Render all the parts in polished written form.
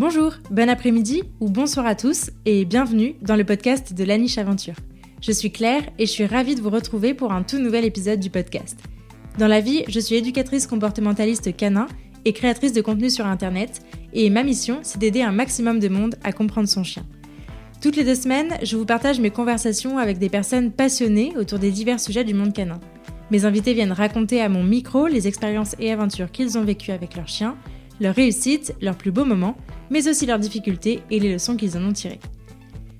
Bonjour, bon après-midi ou bonsoir à tous et bienvenue dans le podcast de La Niche Aventure. Je suis Claire et je suis ravie de vous retrouver pour un tout nouvel épisode du podcast. Dans la vie, je suis éducatrice comportementaliste canin et créatrice de contenu sur Internet et ma mission, c'est d'aider un maximum de monde à comprendre son chien. Toutes les 2 semaines, je vous partage mes conversations avec des personnes passionnées autour des divers sujets du monde canin. Mes invités viennent raconter à mon micro les expériences et aventures qu'ils ont vécues avec leurs chiens, leurs réussites, leurs plus beaux moments, mais aussi leurs difficultés et les leçons qu'ils en ont tirées.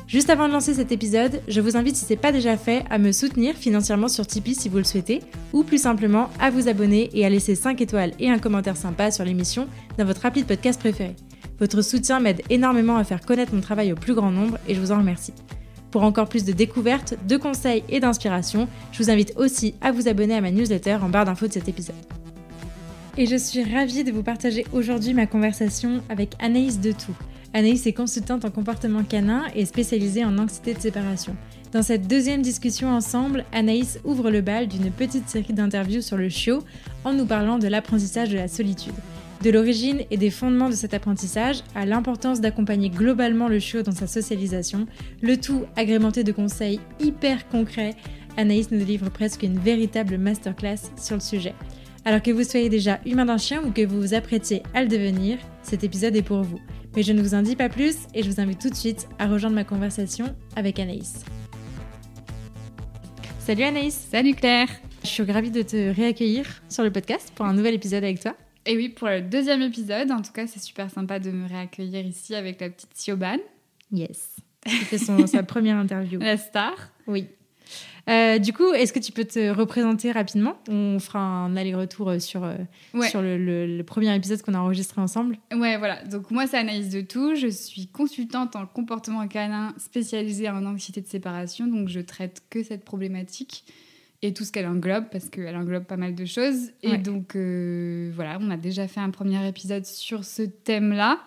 Juste avant de lancer cet épisode, je vous invite, si ce n'est pas déjà fait, à me soutenir financièrement sur Tipeee si vous le souhaitez, ou plus simplement à vous abonner et à laisser 5 étoiles et un commentaire sympa sur l'émission dans votre appli de podcast préféré. Votre soutien m'aide énormément à faire connaître mon travail au plus grand nombre et je vous en remercie. Pour encore plus de découvertes, de conseils et d'inspiration, je vous invite aussi à vous abonner à ma newsletter en barre d'infos de cet épisode. Et je suis ravie de vous partager aujourd'hui ma conversation avec Anaïs Detout. Anaïs est consultante en comportement canin et spécialisée en anxiété de séparation. Dans cette deuxième discussion ensemble, Anaïs ouvre le bal d'une petite série d'interviews sur le chiot en nous parlant de l'apprentissage de la solitude. De l'origine et des fondements de cet apprentissage à l'importance d'accompagner globalement le chiot dans sa socialisation, le tout agrémenté de conseils hyper concrets, Anaïs nous délivre presque une véritable masterclass sur le sujet. Alors que vous soyez déjà humain d'un chien ou que vous vous apprêtiez à le devenir, cet épisode est pour vous. Mais je ne vous en dis pas plus et je vous invite tout de suite à rejoindre ma conversation avec Anaïs. Salut Anaïs. Salut Claire. Je suis ravie de te réaccueillir sur le podcast pour un nouvel épisode avec toi. Et oui, pour le 2e épisode, en tout cas, c'est super sympa de me réaccueillir ici avec la petite Siobhan. Yes. C'était sa première interview. La star. Oui. Du coup, est-ce que tu peux te représenter rapidement ? On fera un aller-retour sur le premier épisode qu'on a enregistré ensemble. Ouais, voilà. Donc moi, c'est Anaïs Detout. Je suis consultante en comportement canin spécialisée en anxiété de séparation. Donc je traite que cette problématique et tout ce qu'elle englobe, parce qu'elle englobe pas mal de choses. Et donc voilà, on a déjà fait un premier épisode sur ce thème-là.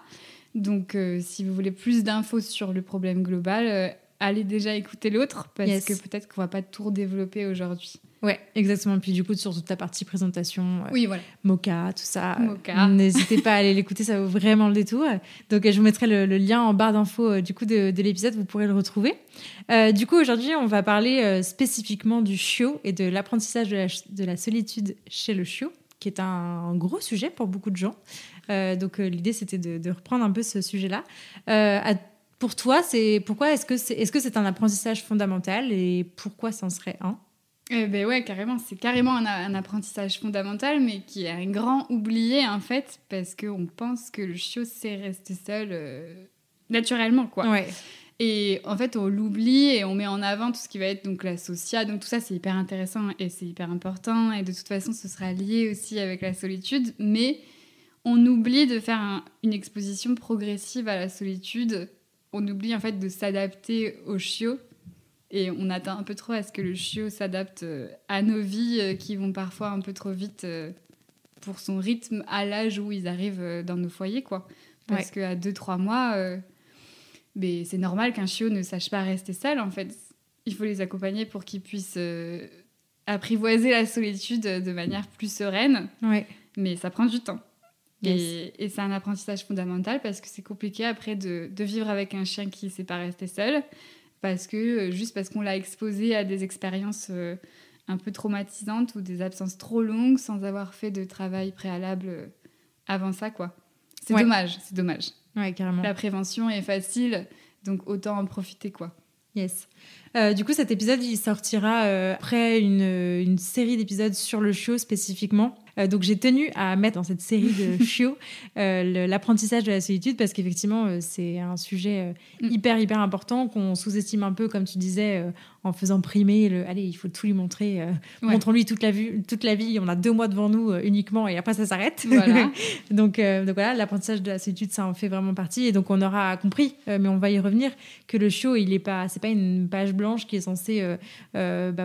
Donc si vous voulez plus d'infos sur le problème global... allez déjà écouter l'autre, parce que peut-être qu'on va pas tout redévelopper aujourd'hui. Ouais, exactement. Puis du coup, sur toute la partie présentation, oui, voilà. Mocha, tout ça, n'hésitez pas à aller l'écouter, ça vaut vraiment le détour. Donc, je vous mettrai le lien en barre d'infos du coup de l'épisode, vous pourrez le retrouver. Du coup, aujourd'hui, on va parler spécifiquement du chiot et de l'apprentissage de la solitude chez le chiot, qui est un gros sujet pour beaucoup de gens. Donc, l'idée, c'était de reprendre un peu ce sujet-là. Pour toi, est-ce que c'est un apprentissage fondamental et pourquoi ça en serait un ? Ouais, carrément. C'est carrément un apprentissage fondamental, mais qui est un grand oublié, en fait, parce qu'on pense que le chiot sait rester seul naturellement, quoi. Ouais. Et en fait, on l'oublie et on met en avant tout ce qui va être donc la socia. Donc tout ça, c'est hyper intéressant et c'est hyper important. Et de toute façon, ce sera lié aussi avec la solitude. Mais on oublie de faire une exposition progressive à la solitude. On oublie en fait de s'adapter au chiot et on attend un peu trop à ce que le chiot s'adapte à nos vies qui vont parfois un peu trop vite pour son rythme à l'âge où ils arrivent dans nos foyers, quoi. Parce qu'à 2-3 mois, c'est normal qu'un chiot ne sache pas rester seul, en fait. Il faut les accompagner pour qu'ils puissent apprivoiser la solitude de manière plus sereine. Ouais. Mais ça prend du temps. Yes. Et c'est un apprentissage fondamental parce que c'est compliqué après de vivre avec un chien qui ne sait pas rester seul, parce qu'on l'a exposé à des expériences un peu traumatisantes ou des absences trop longues sans avoir fait de travail préalable avant ça, quoi. C'est dommage. Ouais, carrément. La prévention est facile, donc autant en profiter, quoi. Yes. Du coup, cet épisode, il sortira après une série d'épisodes sur le chiot spécifiquement. Donc, j'ai tenu à mettre dans cette série de chiots l'apprentissage de la solitude parce qu'effectivement, c'est un sujet hyper important qu'on sous-estime un peu, comme tu disais, en faisant primer allez, il faut tout lui montrer. Montrons-lui toute la vie. On a 2 mois devant nous uniquement et après, ça s'arrête. Voilà. donc voilà, l'apprentissage de la solitude, ça en fait vraiment partie. Et donc, on aura compris, mais on va y revenir, que le chiot, c'est pas une page blanche qui est censée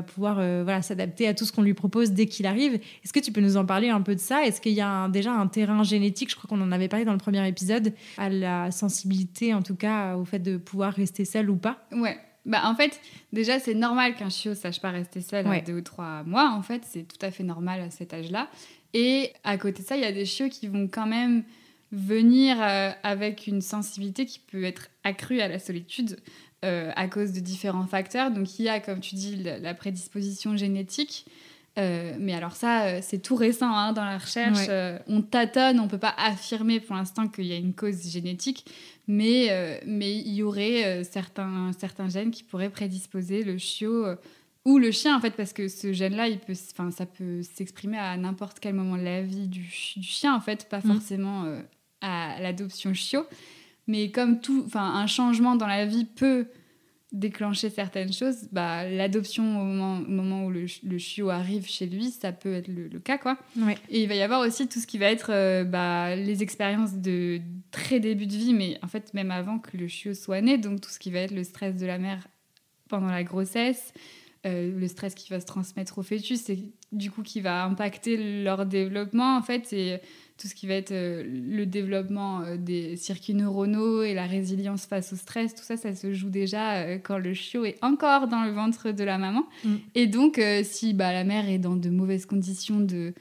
pouvoir s'adapter à tout ce qu'on lui propose dès qu'il arrive. Est-ce que tu peux nous en parler un peu de ça ? Est-ce qu'il y a déjà un terrain génétique, je crois qu'on en avait parlé dans le premier épisode, à la sensibilité, en tout cas, au fait de pouvoir rester seul ou pas ? Ouais. En fait, déjà, c'est normal qu'un chiot ne sache pas rester seul à 2 ou 3 mois. En fait, c'est tout à fait normal à cet âge-là. Et à côté de ça, il y a des chiots qui vont quand même venir avec une sensibilité qui peut être accrue à la solitude à cause de différents facteurs. Donc il y a, comme tu dis, la prédisposition génétique. Mais alors ça, c'est tout récent hein, dans la recherche. On tâtonne, on ne peut pas affirmer pour l'instant qu'il y a une cause génétique, mais il y aurait certains gènes qui pourraient prédisposer le chiot ou le chien, en fait, parce que ce gène-là, ça peut s'exprimer à n'importe quel moment de la vie du chien, en fait, pas forcément à l'adoption chiot. Mais comme un changement dans la vie peut déclencher certaines choses, l'adoption au moment où le chiot arrive chez lui, ça peut être le cas, quoi. Ouais. Et il va y avoir aussi tout ce qui va être les expériences de très début de vie, mais en fait, même avant que le chiot soit né, donc tout ce qui va être le stress de la mère pendant la grossesse, le stress qui va se transmettre au fœtus et du coup qui va impacter leur développement en fait, et tout ce qui va être le développement des circuits neuronaux et la résilience face au stress, tout ça se joue déjà quand le chiot est encore dans le ventre de la maman. Et donc si la mère est dans de mauvaises conditions de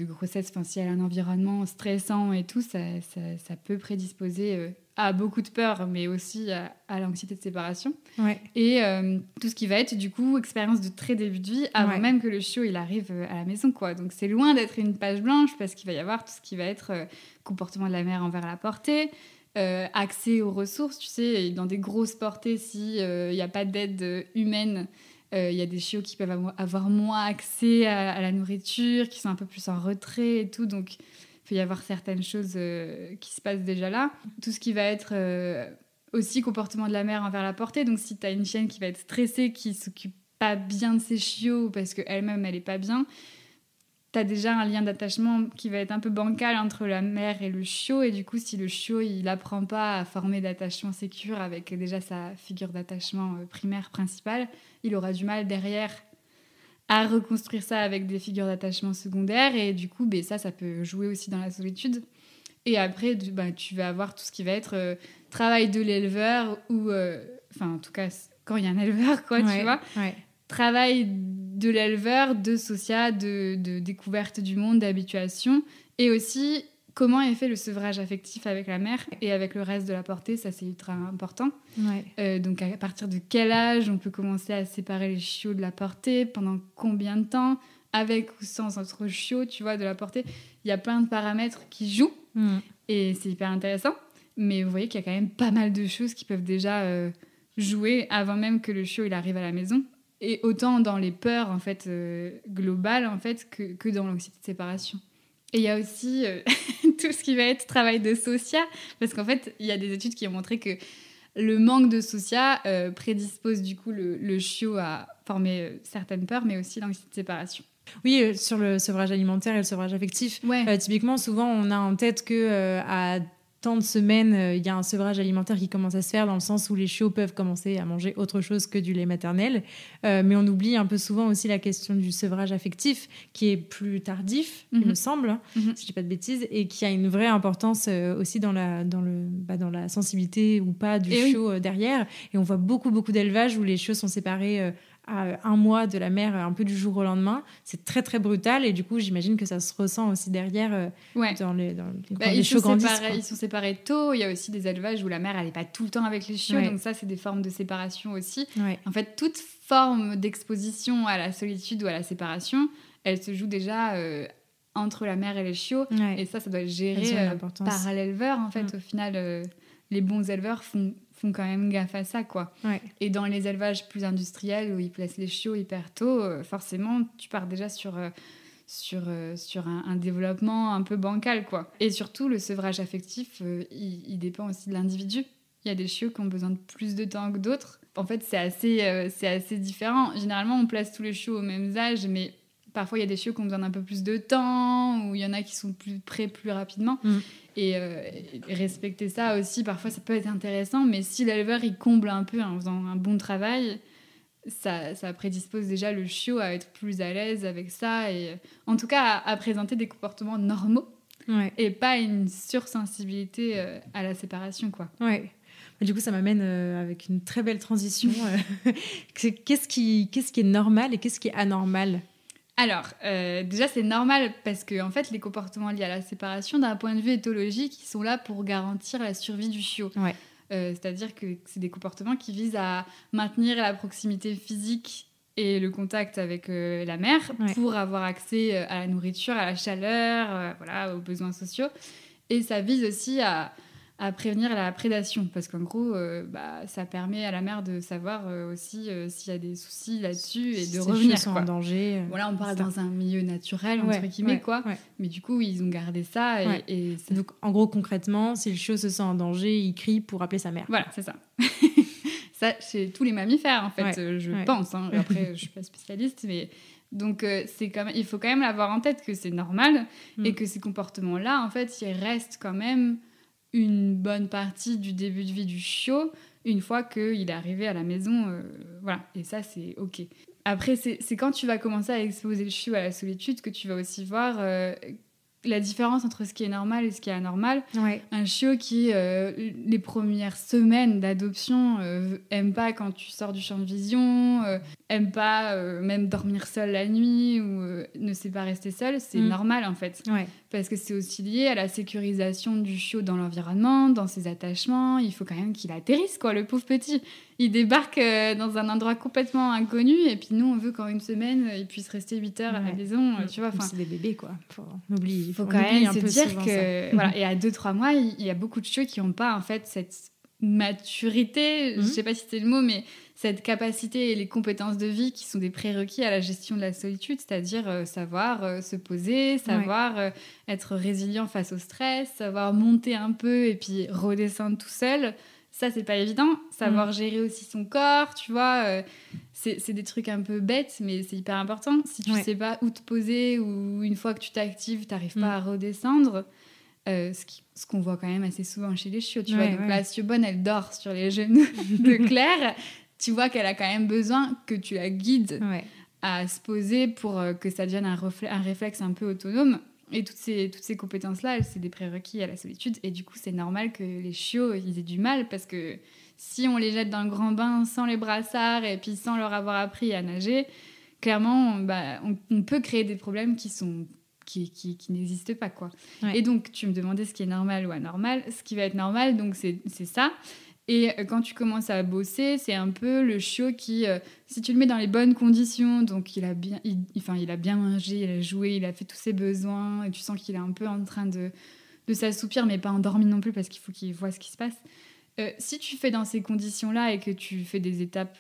grossesse, si elle a un environnement stressant et tout, ça peut prédisposer à beaucoup de peur, mais aussi à l'anxiété de séparation. Ouais. Et tout ce qui va être, du coup, expérience de très début de vie, avant même que le chiot il arrive à la maison, quoi. Donc, c'est loin d'être une page blanche, parce qu'il va y avoir tout ce qui va être comportement de la mère envers la portée, accès aux ressources, tu sais, dans des grosses portées, s'il n'y a pas d'aide humaine, il y a des chiots qui peuvent avoir moins accès à la nourriture, qui sont un peu plus en retrait et tout, donc il peut y avoir certaines choses qui se passent déjà là. Tout ce qui va être aussi comportement de la mère envers la portée, donc si tu as une chienne qui va être stressée, qui s'occupe pas bien de ses chiots parce qu'elle-même elle est pas bien, tu as déjà un lien d'attachement qui va être un peu bancal entre la mère et le chiot, et du coup si le chiot il apprend pas à former d'attachement sécure avec déjà sa figure d'attachement primaire principale, il aura du mal derrière à reconstruire ça avec des figures d'attachement secondaires, et du coup ça peut jouer aussi dans la solitude. Et après tu vas avoir tout ce qui va être travail de l'éleveur, ou en tout cas quand il y a un éleveur, quoi, tu vois, travail de l'éleveur, de socia, de découverte du monde, d'habituation, et aussi comment est fait le sevrage affectif avec la mère et avec le reste de la portée, ça c'est ultra important. Donc à partir de quel âge on peut commencer à séparer les chiots de la portée, pendant combien de temps, avec ou sans autre chiot, tu vois, de la portée. Il y a plein de paramètres qui jouent et c'est hyper intéressant. Mais vous voyez qu'il y a quand même pas mal de choses qui peuvent déjà jouer avant même que le chiot il arrive à la maison. Et autant dans les peurs en fait, globales en fait, que dans l'anxiété de séparation. Et il y a aussi tout ce qui va être travail de socia, parce qu'en fait, il y a des études qui ont montré que le manque de socia prédispose du coup le chiot à former certaines peurs, mais aussi l'anxiété de séparation. Oui, sur le sevrage alimentaire et le sevrage affectif. Typiquement, souvent, on a en tête qu'à tant de semaines, il y a un sevrage alimentaire qui commence à se faire, dans le sens où les chiots peuvent commencer à manger autre chose que du lait maternel. Mais on oublie un peu souvent aussi la question du sevrage affectif, qui est plus tardif, il me semble, si je dis pas de bêtises, et qui a une vraie importance aussi dans la sensibilité ou pas du chiot derrière. Et on voit beaucoup d'élevages où les chiots sont séparés à 1 mois de la mère, un peu du jour au lendemain. C'est très très brutal, et du coup j'imagine que ça se ressent aussi derrière quand les chiots grandissent. Ils sont séparés tôt. Il y a aussi des élevages où la mère elle n'est pas tout le temps avec les chiots, donc ça c'est des formes de séparation aussi. En fait, toute forme d'exposition à la solitude ou à la séparation, elle se joue déjà entre la mère et les chiots, et ça doit être géré par l'éleveur en fait. Au final, les bons éleveurs font quand même gaffe à ça, quoi. Et dans les élevages plus industriels où ils placent les chiots hyper tôt, forcément tu pars déjà sur un développement un peu bancal, quoi. Et surtout le sevrage affectif, il dépend aussi de l'individu. Il y a des chiots qui ont besoin de plus de temps que d'autres. En fait c'est assez différent. Généralement on place tous les chiots au même âge, mais parfois il y a des chiots qui ont besoin d'un peu plus de temps, ou il y en a qui sont plus prêts plus rapidement. Et respecter ça aussi, parfois ça peut être intéressant, mais si l'éleveur il comble un peu en faisant un bon travail, ça prédispose déjà le chiot à être plus à l'aise avec ça, et en tout cas à présenter des comportements normaux, et pas une sursensibilité à la séparation, quoi. Du coup, ça m'amène avec une très belle transition. Qu'est-ce qui est normal et qu'est-ce qui est anormal? Alors, déjà, c'est normal parce que en fait, les comportements liés à la séparation, d'un point de vue éthologique, ils sont là pour garantir la survie du chiot. Ouais. C'est-à-dire que c'est des comportements qui visent à maintenir la proximité physique et le contact avec la mère pour avoir accès à la nourriture, à la chaleur, voilà, aux besoins sociaux. Et ça vise aussi à prévenir la prédation parce qu'en gros, ça permet à la mère de savoir aussi s'il y a des soucis là-dessus et de revenir. Sont en danger. Voilà, on parle dans un milieu naturel, entre guillemets, quoi. Ouais. Mais du coup, ils ont gardé ça. Et ça... Donc, en gros, concrètement, si le chiot se sent en danger, il crie pour appeler sa mère. Voilà, c'est ça. Ça, chez tous les mammifères, en fait, je pense. Hein. Après, je ne suis pas spécialiste, mais... Donc, il faut quand même l'avoir en tête que c'est normal et que ces comportements-là, en fait, ils restent quand même une bonne partie du début de vie du chiot une fois qu'il est arrivé à la maison. Voilà, et ça, c'est OK. Après, c'est quand tu vas commencer à exposer le chiot à la solitude que tu vas aussi voir la différence entre ce qui est normal et ce qui est anormal. Ouais. Un chiot qui, les premières semaines d'adoption, aime pas quand tu sors du champ de vision, aime pas même dormir seul la nuit ou ne sait pas rester seul, c'est normal en fait. Ouais. Parce que c'est aussi lié à la sécurisation du chiot dans l'environnement, dans ses attachements. Il faut quand même qu'il atterrisse, quoi, le pauvre petit. Il débarque dans un endroit complètement inconnu et puis nous, on veut qu'en une semaine, il puisse rester 8 heures à la maison. Tu vois, c'est des bébés, quoi. Il faut quand même se dire que... Voilà, et à 2-3 mois, il y a beaucoup de chiots qui n'ont pas, en fait, cette maturité, je ne sais pas si c'est le mot, mais cette capacité et les compétences de vie qui sont des prérequis à la gestion de la solitude, c'est-à-dire savoir se poser, savoir être résilient face au stress, savoir monter un peu et puis redescendre tout seul. Ça, c'est pas évident. Savoir gérer aussi son corps, tu vois, c'est des trucs un peu bêtes, mais c'est hyper important. Si tu sais pas où te poser ou une fois que tu t'actives, t'arrives pas à redescendre, ce qu'on voit quand même assez souvent chez les chiots, tu vois. Donc la chiobonne, elle dort sur les genoux de Claire. Tu vois qu'elle a quand même besoin que tu la guides à se poser pour que ça devienne un réflexe un peu autonome. Et toutes ces compétences-là, c'est des prérequis à la solitude. Et du coup, c'est normal que les chiots, ils aient du mal parce que si on les jette dans le grand bain sans les brassards et puis sans leur avoir appris à nager, clairement, on peut créer des problèmes qui n'existent pas, quoi. Ouais. Et donc, tu me demandais ce qui est normal ou anormal. Ce qui va être normal, donc c'est ça. Et quand tu commences à bosser, c'est un peu le chiot qui, si tu le mets dans les bonnes conditions, donc il a bien mangé, il a joué, il a fait tous ses besoins, et tu sens qu'il est un peu en train de s'assoupir, mais pas endormi non plus parce qu'il faut qu'il voit ce qui se passe. Si tu fais dans ces conditions-là et que tu fais des étapes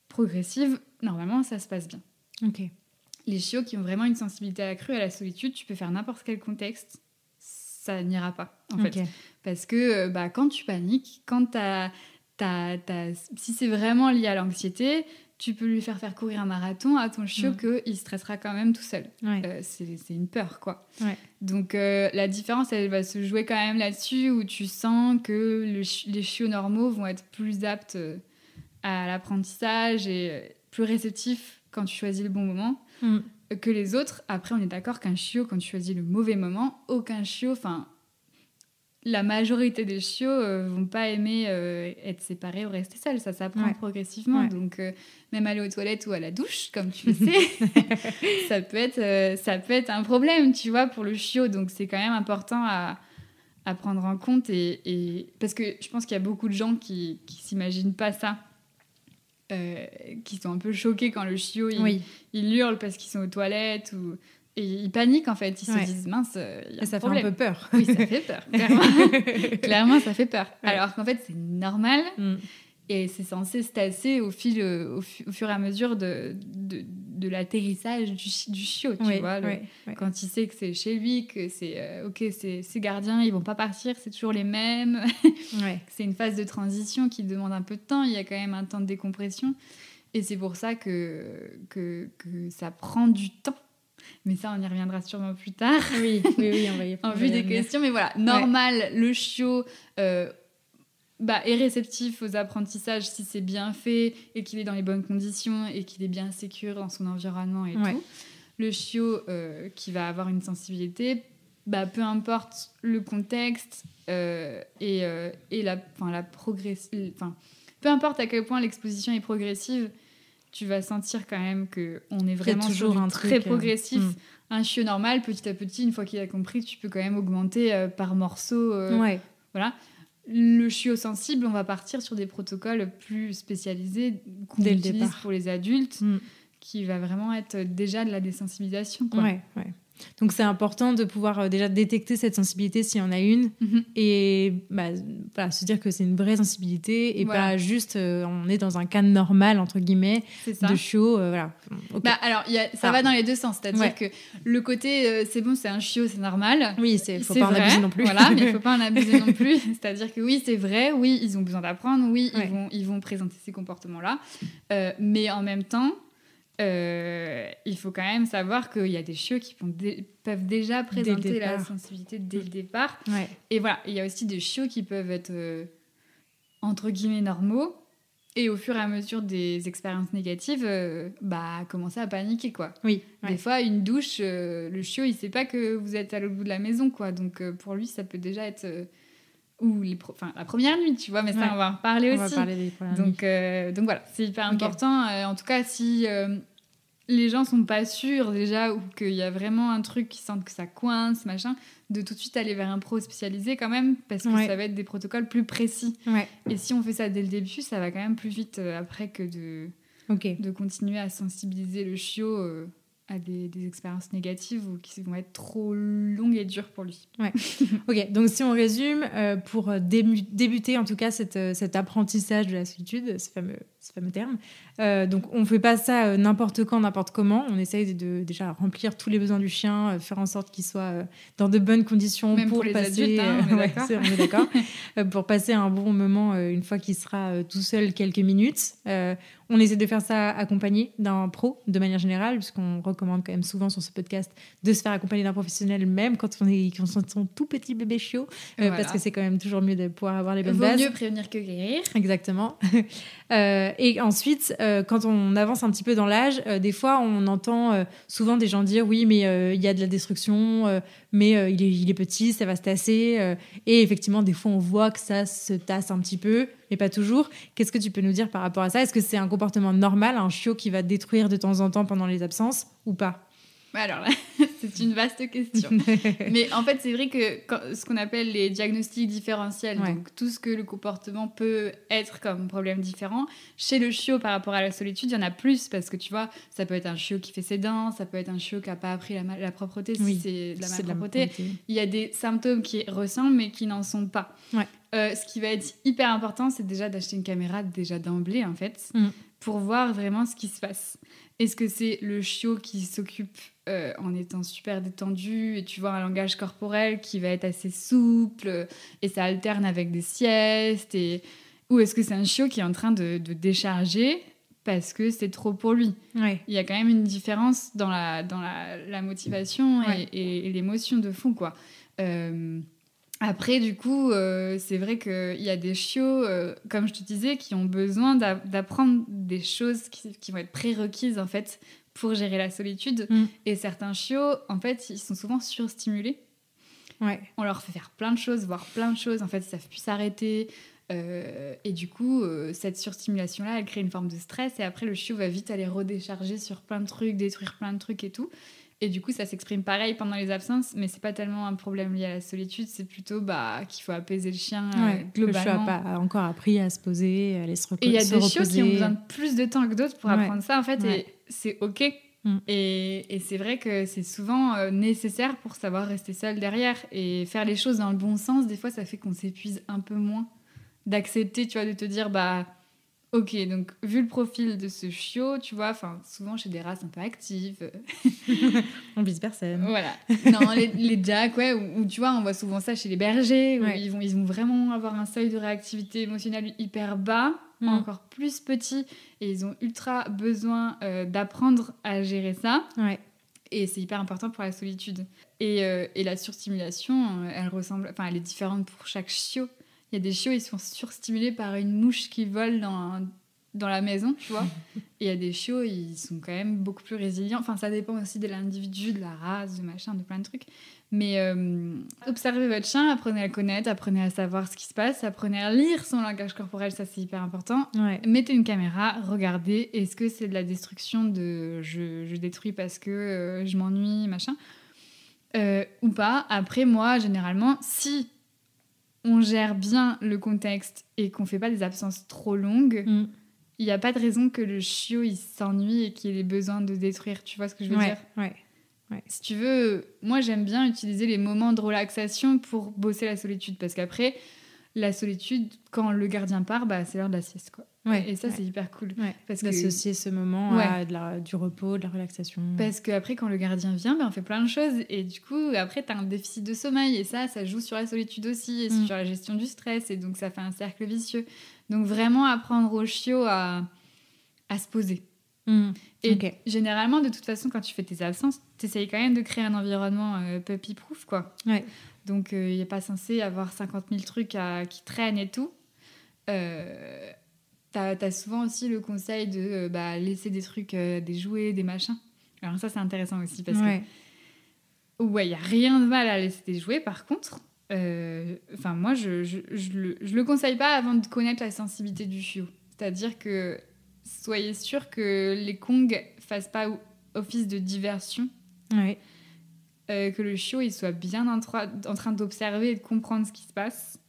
progressives, normalement, ça se passe bien. Ok. Les chiots qui ont vraiment une sensibilité accrue à la solitude, tu peux faire n'importe quel contexte, ça n'ira pas, en fait. Parce que quand tu paniques, quand si c'est vraiment lié à l'anxiété, tu peux lui faire courir un marathon à ton chiot qu'il stressera quand même tout seul. Ouais. C'est une peur, quoi. Ouais. Donc, la différence, elle va se jouer quand même là-dessus, où tu sens que les chiots normaux vont être plus aptes à l'apprentissage et plus réceptifs quand tu choisis le bon moment. Que les autres. Après, on est d'accord qu'un chiot, quand tu choisis le mauvais moment, aucun chiot, la majorité des chiots vont pas aimer être séparés ou rester seuls. Ça s'apprend progressivement. Ouais. Donc, même aller aux toilettes ou à la douche, comme tu le sais, ça peut être un problème, tu vois, pour le chiot. Donc, c'est quand même important à prendre en compte. Et parce que je pense qu'il y a beaucoup de gens qui s'imaginent pas ça. Qui sont un peu choqués quand le chiot il hurle parce qu'ils sont aux toilettes et ils paniquent en fait, ils se disent mince, y a ça problème. Fait un peu peur. Oui, ça fait peur, clairement ça fait peur, alors qu'en fait c'est normal et c'est censé se tasser au fur et à mesure de l'atterrissage du chiot, tu vois, quand il sait que c'est chez lui, que c'est ses gardiens, ils vont pas partir, c'est toujours les mêmes. C'est une phase de transition qui demande un peu de temps, il y a quand même un temps de décompression et c'est pour ça que ça prend du temps, mais ça on y reviendra sûrement plus tard. Oui, on va y en vue des questions, mais voilà, normal, le chiot est réceptif aux apprentissages si c'est bien fait et qu'il est dans les bonnes conditions et qu'il est bien sécure dans son environnement et tout. Le chiot qui va avoir une sensibilité, peu importe le contexte et la progression, peu importe à quel point l'exposition est progressive, tu vas sentir quand même qu'on est vraiment toujours sur un du truc, très progressif. Un chiot normal, petit à petit, une fois qu'il a compris, tu peux quand même augmenter par morceaux. Voilà. Le chiot sensible, on va partir sur des protocoles plus spécialisés qu'on Dès le utilise départ. pour les adultes, qui va vraiment être déjà de la désensibilisation, quoi. Ouais. Donc c'est important de pouvoir déjà détecter cette sensibilité s'il y en a une et se dire que c'est une vraie sensibilité et pas juste on est dans un cas normal entre guillemets de chiot. Voilà. Okay. Alors ça va dans les deux sens, c'est-à-dire que le côté c'est bon, c'est un chiot, c'est normal. Oui, faut pas en abuser non plus. Voilà, mais il faut pas en abuser non plus. C'est-à-dire que oui, c'est vrai, oui, ils ont besoin d'apprendre, oui, ils vont présenter ces comportements-là, mais en même temps. Il faut quand même savoir qu'il y a des chiots qui peuvent déjà présenter la sensibilité dès le départ. Et voilà, il y a aussi des chiots qui peuvent être entre guillemets normaux et au fur et à mesure des expériences négatives, commencer à paniquer, quoi. Des fois, une douche, le chiot, il sait pas que vous êtes à l'autre bout de la maison, quoi. Donc pour lui, ça peut déjà être... ou la première nuit, tu vois, mais ça, on va en reparler aussi. Va parler des premières nuits. Donc voilà, c'est hyper important. En tout cas, si les gens sont pas sûrs déjà ou qu'il y a vraiment un truc qui sentent que ça coince, machin, de tout de suite aller vers un pro spécialisé quand même, parce que ça va être des protocoles plus précis. Et si on fait ça dès le début, ça va quand même plus vite après que de continuer à sensibiliser le chiot à des expériences négatives ou qui vont être trop longues et dures pour lui. Ok, donc si on résume, pour débuter en tout cas cet apprentissage de la solitude, ce fameux terme, donc on ne fait pas ça n'importe quand, n'importe comment. On essaye de déjà remplir tous les besoins du chien, faire en sorte qu'il soit dans de bonnes conditions. Même pour les adultes, on est d'accord. Pour passer un bon moment une fois qu'il sera tout seul quelques minutes. On essaie de faire ça accompagné d'un pro de manière générale, puisqu'on recommande quand même souvent sur ce podcast de se faire accompagner d'un professionnel, même quand on sont tout petits bébés chiots, parce que c'est quand même toujours mieux de pouvoir avoir les bonnes bases. Vaut mieux prévenir que guérir. Exactement. Et ensuite, quand on avance un petit peu dans l'âge, des fois on entend souvent des gens dire oui, mais il y a de la destruction, mais il est petit, ça va se tasser. Et effectivement, des fois on voit que ça se tasse un petit peu, mais pas toujours. Qu'est-ce que tu peux nous dire par rapport à ça ? Est-ce que c'est un comportement normal, un chiot qui va détruire de temps en temps pendant les absences ou pas ? Alors là, c'est une vaste question. Mais en fait, c'est vrai que ce qu'on appelle les diagnostics différentiels, donc tout ce que le comportement peut être comme problème différent, chez le chiot par rapport à la solitude, il y en a plus parce que tu vois, ça peut être un chiot qui fait ses dents, ça peut être un chiot qui n'a pas appris la propreté, si c'est de la malpropreté. Il y a des symptômes qui ressemblent mais qui n'en sont pas. Ce qui va être hyper important, c'est déjà d'acheter une caméra déjà d'emblée, en fait, pour voir vraiment ce qui se passe. Est-ce que c'est le chiot qui s'occupe en étant super détendu et tu vois un langage corporel qui va être assez souple et ça alterne avec des siestes ou est-ce que c'est un chiot qui est en train de décharger parce que c'est trop pour lui. Il y a quand même une différence dans la motivation et l'émotion de fond, quoi. Après, du coup, c'est vrai qu'il y a des chiots, comme je te disais, qui ont besoin d'apprendre des choses qui vont être prérequises, en fait, pour gérer la solitude. Et certains chiots, en fait, ils sont souvent surstimulés. On leur fait faire plein de choses, voir plein de choses. En fait, ils savent plus s'arrêter. Et du coup, cette surstimulation-là, elle crée une forme de stress. Et après, le chiot va vite aller redécharger sur plein de trucs, détruire plein de trucs et tout. Et du coup, ça s'exprime pareil pendant les absences, mais c'est pas tellement un problème lié à la solitude, c'est plutôt qu'il faut apaiser le chien globalement. Le chien n'a pas encore appris à se poser, à aller se reposer. Et il y a des chiots qui ont besoin de plus de temps que d'autres pour apprendre ça, en fait, et c'est OK. Et c'est vrai que c'est souvent nécessaire pour savoir rester seul derrière et faire les choses dans le bon sens. Des fois, ça fait qu'on s'épuise un peu moins. D'accepter, tu vois, de te dire, ok, donc vu le profil de ce chiot, tu vois, souvent chez des races un peu actives. On vise personne. Voilà. Non, les jacks, où tu vois, on voit souvent ça chez les bergers, où ils vont vraiment avoir un seuil de réactivité émotionnelle hyper bas, encore plus petit, et ils ont ultra besoin d'apprendre à gérer ça. Et c'est hyper important pour la solitude. Et la surstimulation, elle est différente pour chaque chiot. Il y a des chiots, ils sont surstimulés par une mouche qui vole dans la maison, tu vois. Et il y a des chiots, ils sont quand même beaucoup plus résilients. Enfin, ça dépend aussi de l'individu, de la race, de machin, de plein de trucs. Mais observez votre chien, apprenez à le connaître, apprenez à savoir ce qui se passe, apprenez à lire son langage corporel, ça c'est hyper important. Ouais. Mettez une caméra, regardez, est-ce que c'est de la destruction de je détruis parce que je m'ennuie, machin, ou pas. Après, moi, généralement, si on gère bien le contexte et qu'on fait pas des absences trop longues, il n'y a pas de raison que le chiot il s'ennuie et qu'il ait besoin de détruire, tu vois ce que je veux dire? Ouais. Si tu veux, moi j'aime bien utiliser les moments de relaxation pour bosser la solitude, parce qu'après, la solitude, quand le gardien part, bah, c'est l'heure de la sieste, quoi. Ouais, et ça, c'est hyper cool. Ouais. Parce d'associer ce moment à du repos, de la relaxation. Parce qu'après, quand le gardien vient, bah, on fait plein de choses. Et du coup, après, t'as un déficit de sommeil. Et ça joue sur la solitude aussi, et sur la gestion du stress. Et donc, ça fait un cercle vicieux. Donc, vraiment apprendre au chiot à se poser. Et généralement, de toute façon, quand tu fais tes absences, t'essayes quand même de créer un environnement puppy-proof, quoi. Ouais. Donc, il n'est pas censé avoir 50 000 trucs qui traînent et tout. T'as souvent aussi le conseil de laisser des trucs, des jouets, des machins. Alors ça, c'est intéressant aussi, parce que il n'y a rien de mal à laisser des jouets. Par contre, moi, je le conseille pas avant de connaître la sensibilité du chiot. C'est-à-dire que soyez sûr que les kongs fassent pas office de diversion. Ouais. Que le chiot il soit bien en train d'observer et de comprendre ce qui se passe.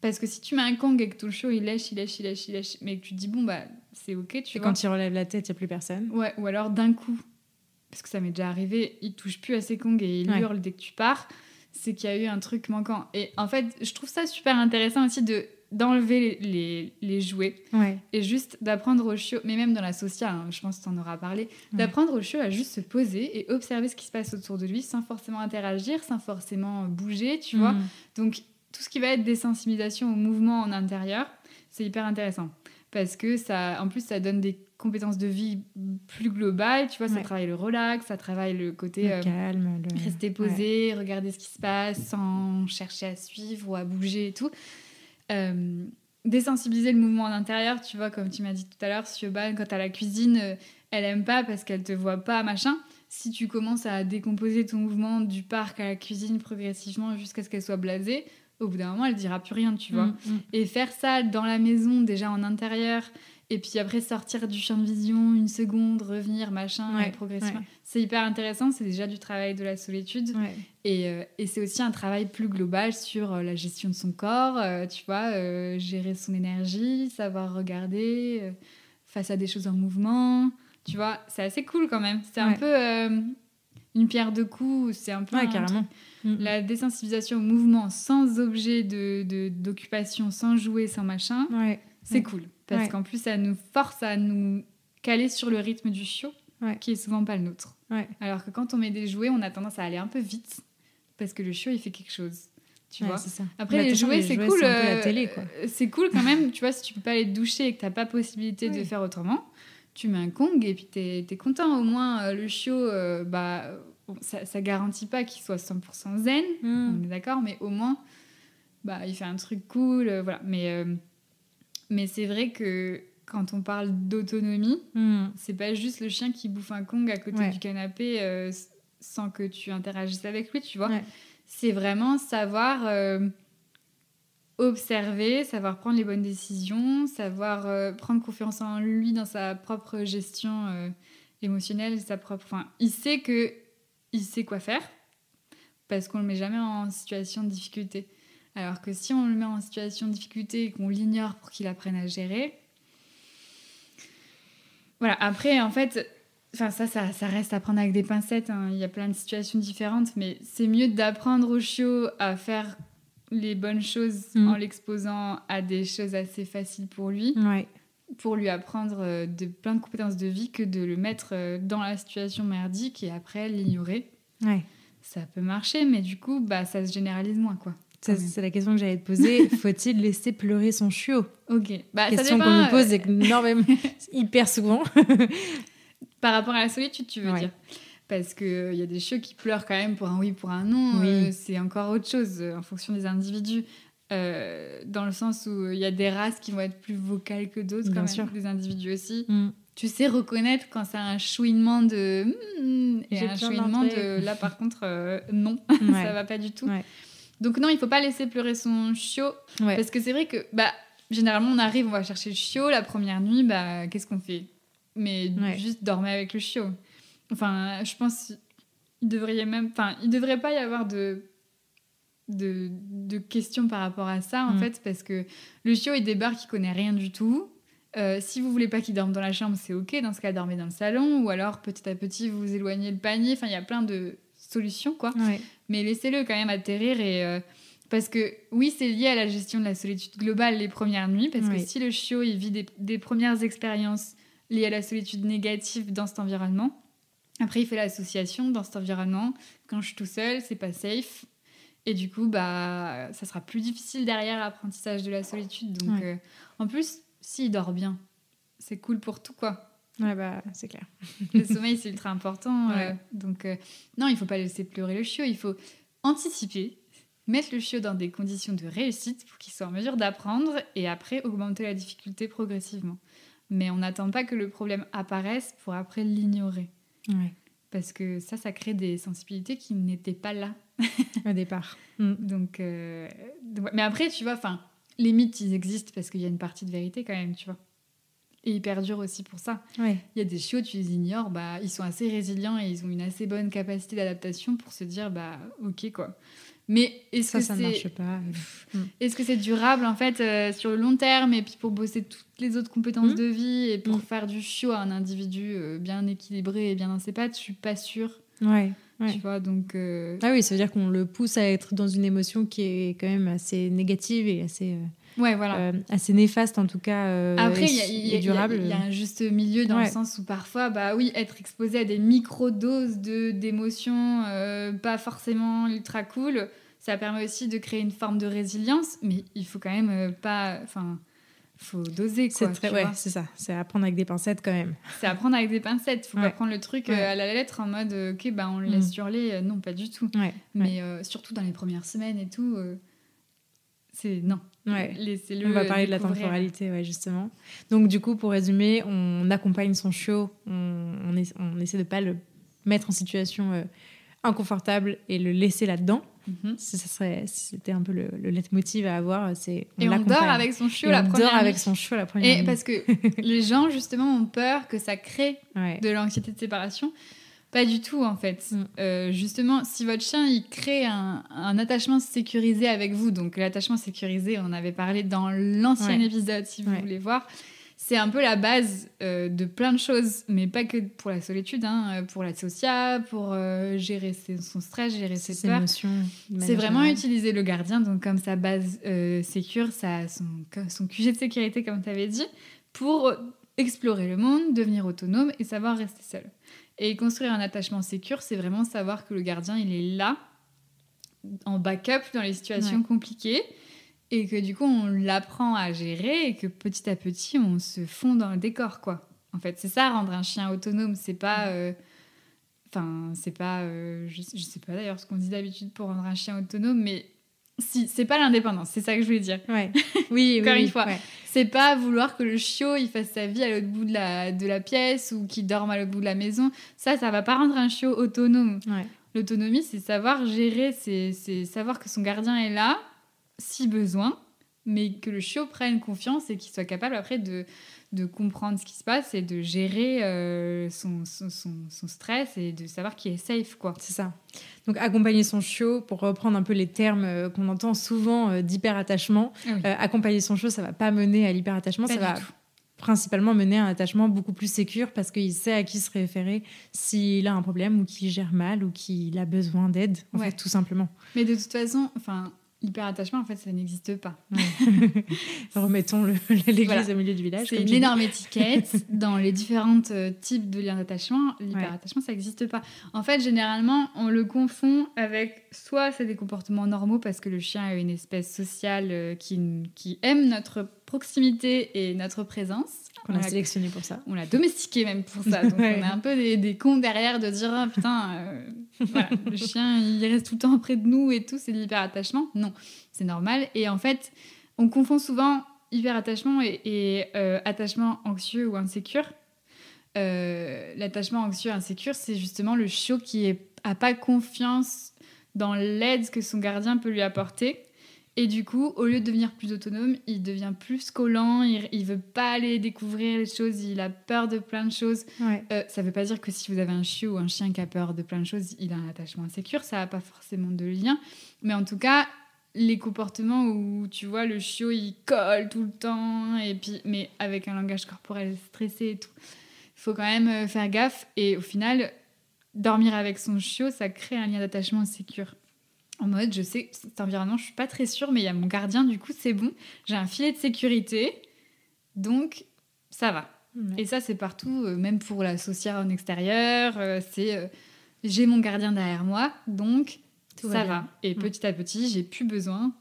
Parce que si tu mets un kong et que ton chiot il lèche, mais que tu te dis bon bah c'est ok, tu vois. Et quand il relève la tête, il n'y a plus personne. Ouais, ou alors d'un coup, parce que ça m'est déjà arrivé, il touche plus à ses kongs et il hurle dès que tu pars, c'est qu'il y a eu un truc manquant. Et en fait, je trouve ça super intéressant aussi d'enlever les jouets et juste d'apprendre au chiot, mais même dans la sociale, hein, je pense que tu en auras parlé, d'apprendre au chiot à juste se poser et observer ce qui se passe autour de lui sans forcément interagir, sans forcément bouger, tu vois. Donc, tout ce qui va être désensibilisation au mouvement en intérieur, c'est hyper intéressant. Parce que en plus, ça donne des compétences de vie plus globales, tu vois, ça travaille le relax, ça travaille le côté le calme, rester posé, regarder ce qui se passe sans chercher à suivre ou à bouger et tout. Désensibiliser le mouvement en intérieur, tu vois, comme tu m'as dit tout à l'heure, Siobhan, quand à la cuisine, elle aime pas parce qu'elle te voit pas, machin. Si tu commences à décomposer ton mouvement du parc à la cuisine progressivement jusqu'à ce qu'elle soit blasée, au bout d'un moment, elle dira plus rien, tu vois. Et faire ça dans la maison, déjà en intérieur, et puis après sortir du champ de vision, une seconde, revenir, machin, et progressivement. C'est hyper intéressant, c'est déjà du travail de la solitude. Et c'est aussi un travail plus global sur la gestion de son corps, tu vois, gérer son énergie, savoir regarder face à des choses en mouvement. Tu vois, c'est assez cool quand même. C'est un peu une pierre deux coups, c'est un peu carrément. La désensibilisation au mouvement sans objet d'occupation, sans jouer, sans machin, c'est cool. Parce qu'en plus, ça nous force à nous caler sur le rythme du chiot, qui est souvent pas le nôtre. Alors que quand on met des jouets, on a tendance à aller un peu vite, parce que le chiot, il fait quelque chose. Tu vois. C'est ça. Après, les jouets, c'est cool. C'est un peu la télé, quoi. C'est cool quand même, tu vois, si tu peux pas aller te doucher et que t'as pas possibilité de faire autrement, tu mets un kong et puis t'es content. Au moins, le chiot, ça garantit pas qu'il soit 100% zen, on est d'accord, mais au moins, il fait un truc cool, voilà. Mais c'est vrai que quand on parle d'autonomie, c'est pas juste le chien qui bouffe un kong à côté du canapé sans que tu interagisses avec lui, tu vois. C'est vraiment savoir observer, savoir prendre les bonnes décisions, savoir prendre confiance en lui dans sa propre gestion émotionnelle, il sait quoi faire parce qu'on le met jamais en situation de difficulté. Alors que si on le met en situation de difficulté et qu'on l'ignore pour qu'il apprenne à gérer, voilà. Après, en fait, ça reste à prendre avec des pincettes, hein. Il y a plein de situations différentes, mais c'est mieux d'apprendre au chiot à faire les bonnes choses en l'exposant à des choses assez faciles pour lui, pour lui apprendre plein de compétences de vie, que de le mettre dans la situation merdique et après l'ignorer. Ça peut marcher, mais du coup, ça se généralise moins, quoi. C'est la question que j'allais te poser. Faut-il laisser pleurer son chiot? Ok. Question qu'on me pose énormément, hyper souvent. Par rapport à la solitude, tu veux dire? Parce qu'il y a des chiots qui pleurent quand même pour un oui, pour un non. C'est encore autre chose en fonction des individus. dans le sens où il y a des races qui vont être plus vocales que d'autres, Bien quand sûr. même, des individus aussi. Mm. Tu sais reconnaître quand c'est un chouinement de et J'ai un besoin chouinement d'entrer. de là par contre non, Ouais. ça va pas du tout. Ouais. Donc non, il faut pas laisser pleurer son chiot Ouais. parce que c'est vrai que généralement on arrive, on va chercher le chiot la première nuit, qu'est-ce qu'on fait? Mais Ouais. juste dormir avec le chiot. Enfin, je pense il devrait pas y avoir de questions par rapport à ça en fait, parce que le chiot il débarque, il connaît rien du tout. Si vous voulez pas qu'il dorme dans la chambre, c'est ok, dans ce cas dormez dans le salon, ou alors petit à petit vous éloignez le panier, enfin il y a plein de solutions quoi. Ouais. Mais laissez-le quand même atterrir et parce que oui, c'est lié à la gestion de la solitude globale les premières nuits, parce que si le chiot il vit des premières expériences liées à la solitude négative dans cet environnement, après il fait l'association dans cet environnement, quand je suis tout seul c'est pas safe. Et du coup, ça sera plus difficile derrière l'apprentissage de la solitude. Donc, en plus, s'il dort bien, c'est cool pour tout, quoi. Ouais, c'est clair. Le sommeil, c'est ultra important. Ouais. Donc, non, il faut pas laisser pleurer le chiot. Il faut anticiper, mettre le chiot dans des conditions de réussite pour qu'il soit en mesure d'apprendre et après augmenter la difficulté progressivement. Mais on n'attend pas que le problème apparaisse pour après l'ignorer. Ouais. Parce que ça crée des sensibilités qui n'étaient pas là. Au départ. Donc, mais après, tu vois, les mythes, ils existent parce qu'il y a une partie de vérité quand même, tu vois. Et ils perdurent aussi pour ça. Ouais. Il y a des chiots, tu les ignores, ils sont assez résilients et ils ont une assez bonne capacité d'adaptation pour se dire, ok, quoi. Mais est-ce que ça ne marche pas. Est-ce que c'est durable, en fait, sur le long terme, et puis pour bosser toutes les autres compétences de vie, et pour faire du chiot à un individu bien équilibré et bien dans ses pattes, je suis pas sûre. Ouais. Tu vois, donc... Ah oui, ça veut dire qu'on le pousse à être dans une émotion qui est quand même assez négative et assez... Ouais, voilà. Assez néfaste en tout cas. Après, il et durable. y a un juste milieu dans le sens où parfois, être exposé à des micro-doses d'émotions pas forcément ultra cool, ça permet aussi de créer une forme de résilience, mais il faut quand même pas... faut doser, quoi. C'est ça. C'est à prendre avec des pincettes quand même. C'est à prendre avec des pincettes. Faut pas prendre le truc à la lettre en mode ok, on le laisse hurler. Non, pas du tout. Mais surtout dans les premières semaines et tout, c'est non. Laissez-le. On va parler de la temporalité, justement. Donc du coup, pour résumer, on accompagne son chiot, on essaie de pas le mettre en situation inconfortable et le laisser là-dedans. C'était un peu le leitmotiv à avoir. On dort avec son chiot la première nuit. nuit. Parce que les gens, justement, ont peur que ça crée de l'anxiété de séparation. Pas du tout, en fait. Justement, si votre chien, il crée un attachement sécurisé avec vous, donc l'attachement sécurisé, on en avait parlé dans l'ancien épisode, si vous voulez voir, c'est un peu la base de plein de choses, mais pas que pour la solitude, pour la socia, pour gérer son stress, gérer ses peurs. C'est vraiment utiliser le gardien, donc comme sa base sécure, son QG de sécurité, comme tu avais dit, pour explorer le monde, devenir autonome et savoir rester seul. Et construire un attachement sécure, c'est vraiment savoir que le gardien, il est là, en backup dans les situations compliquées, et que du coup, on l'apprend à gérer, et que petit à petit, on se fond dans le décor, quoi. En fait, c'est ça, rendre un chien autonome. C'est pas... je sais pas d'ailleurs ce qu'on dit d'habitude pour rendre un chien autonome, mais si, c'est pas l'indépendance, c'est ça que je voulais dire. Oui, encore une fois. C'est pas vouloir que le chiot il fasse sa vie à l'autre bout de la pièce ou qu'il dorme à l'autre bout de la maison. Ça va pas rendre un chiot autonome. L'autonomie, c'est savoir gérer, c'est savoir que son gardien est là, si besoin, mais que le chiot prenne confiance et qu'il soit capable après de comprendre ce qui se passe et de gérer son stress et de savoir qu'il est safe, quoi. C'est ça. Donc, accompagner son chiot, pour reprendre un peu les termes qu'on entend souvent d'hyperattachement, accompagner son chiot, ça va pas mener à l'hyperattachement, ça va principalement mener à un attachement beaucoup plus sécure parce qu'il sait à qui se référer s'il a un problème ou qu'il gère mal ou qu'il a besoin d'aide, en fait, tout simplement. Mais de toute façon, l'hyperattachement, en fait, ça n'existe pas. Remettons l'église au milieu du village. C'est une énorme étiquette. Dans les différents types de liens d'attachement, l'hyperattachement, ça n'existe pas. En fait, généralement, on le confond avec... Soit c'est des comportements normaux parce que le chien est une espèce sociale qui aime notre proximité et notre présence. On l'a sélectionné pour ça. On l'a domestiqué même pour ça. Donc on a un peu des cons derrière de dire « Ah putain, Voilà, le chien, il reste tout le temps près de nous et tout, c'est de l'hyperattachement. Non, c'est normal. Et en fait, on confond souvent hyperattachement et attachement anxieux ou insécure. L'attachement anxieux insécure, c'est justement le chiot qui a pas confiance dans l'aide que son gardien peut lui apporter. Et du coup, au lieu de devenir plus autonome, il devient plus collant, il veut pas aller découvrir les choses, il a peur de plein de choses. Ouais. Ça veut pas dire que si vous avez un chiot ou un chien qui a peur de plein de choses, il a un attachement insécure, ça a pas forcément de lien. Mais en tout cas, les comportements où, tu vois, le chiot, il colle tout le temps, et puis, mais avec un langage corporel stressé et tout, il faut quand même faire gaffe. Et au final, dormir avec son chiot, ça crée un lien d'attachement sécure. En mode, je sais, cet environnement, je suis pas très sûre, mais il y a mon gardien, du coup, c'est bon. J'ai un filet de sécurité, donc ça va. Ouais. Et ça, c'est partout, même pour la sociale en extérieur. J'ai mon gardien derrière moi, donc tout ça va. Et petit à petit, j'ai plus besoin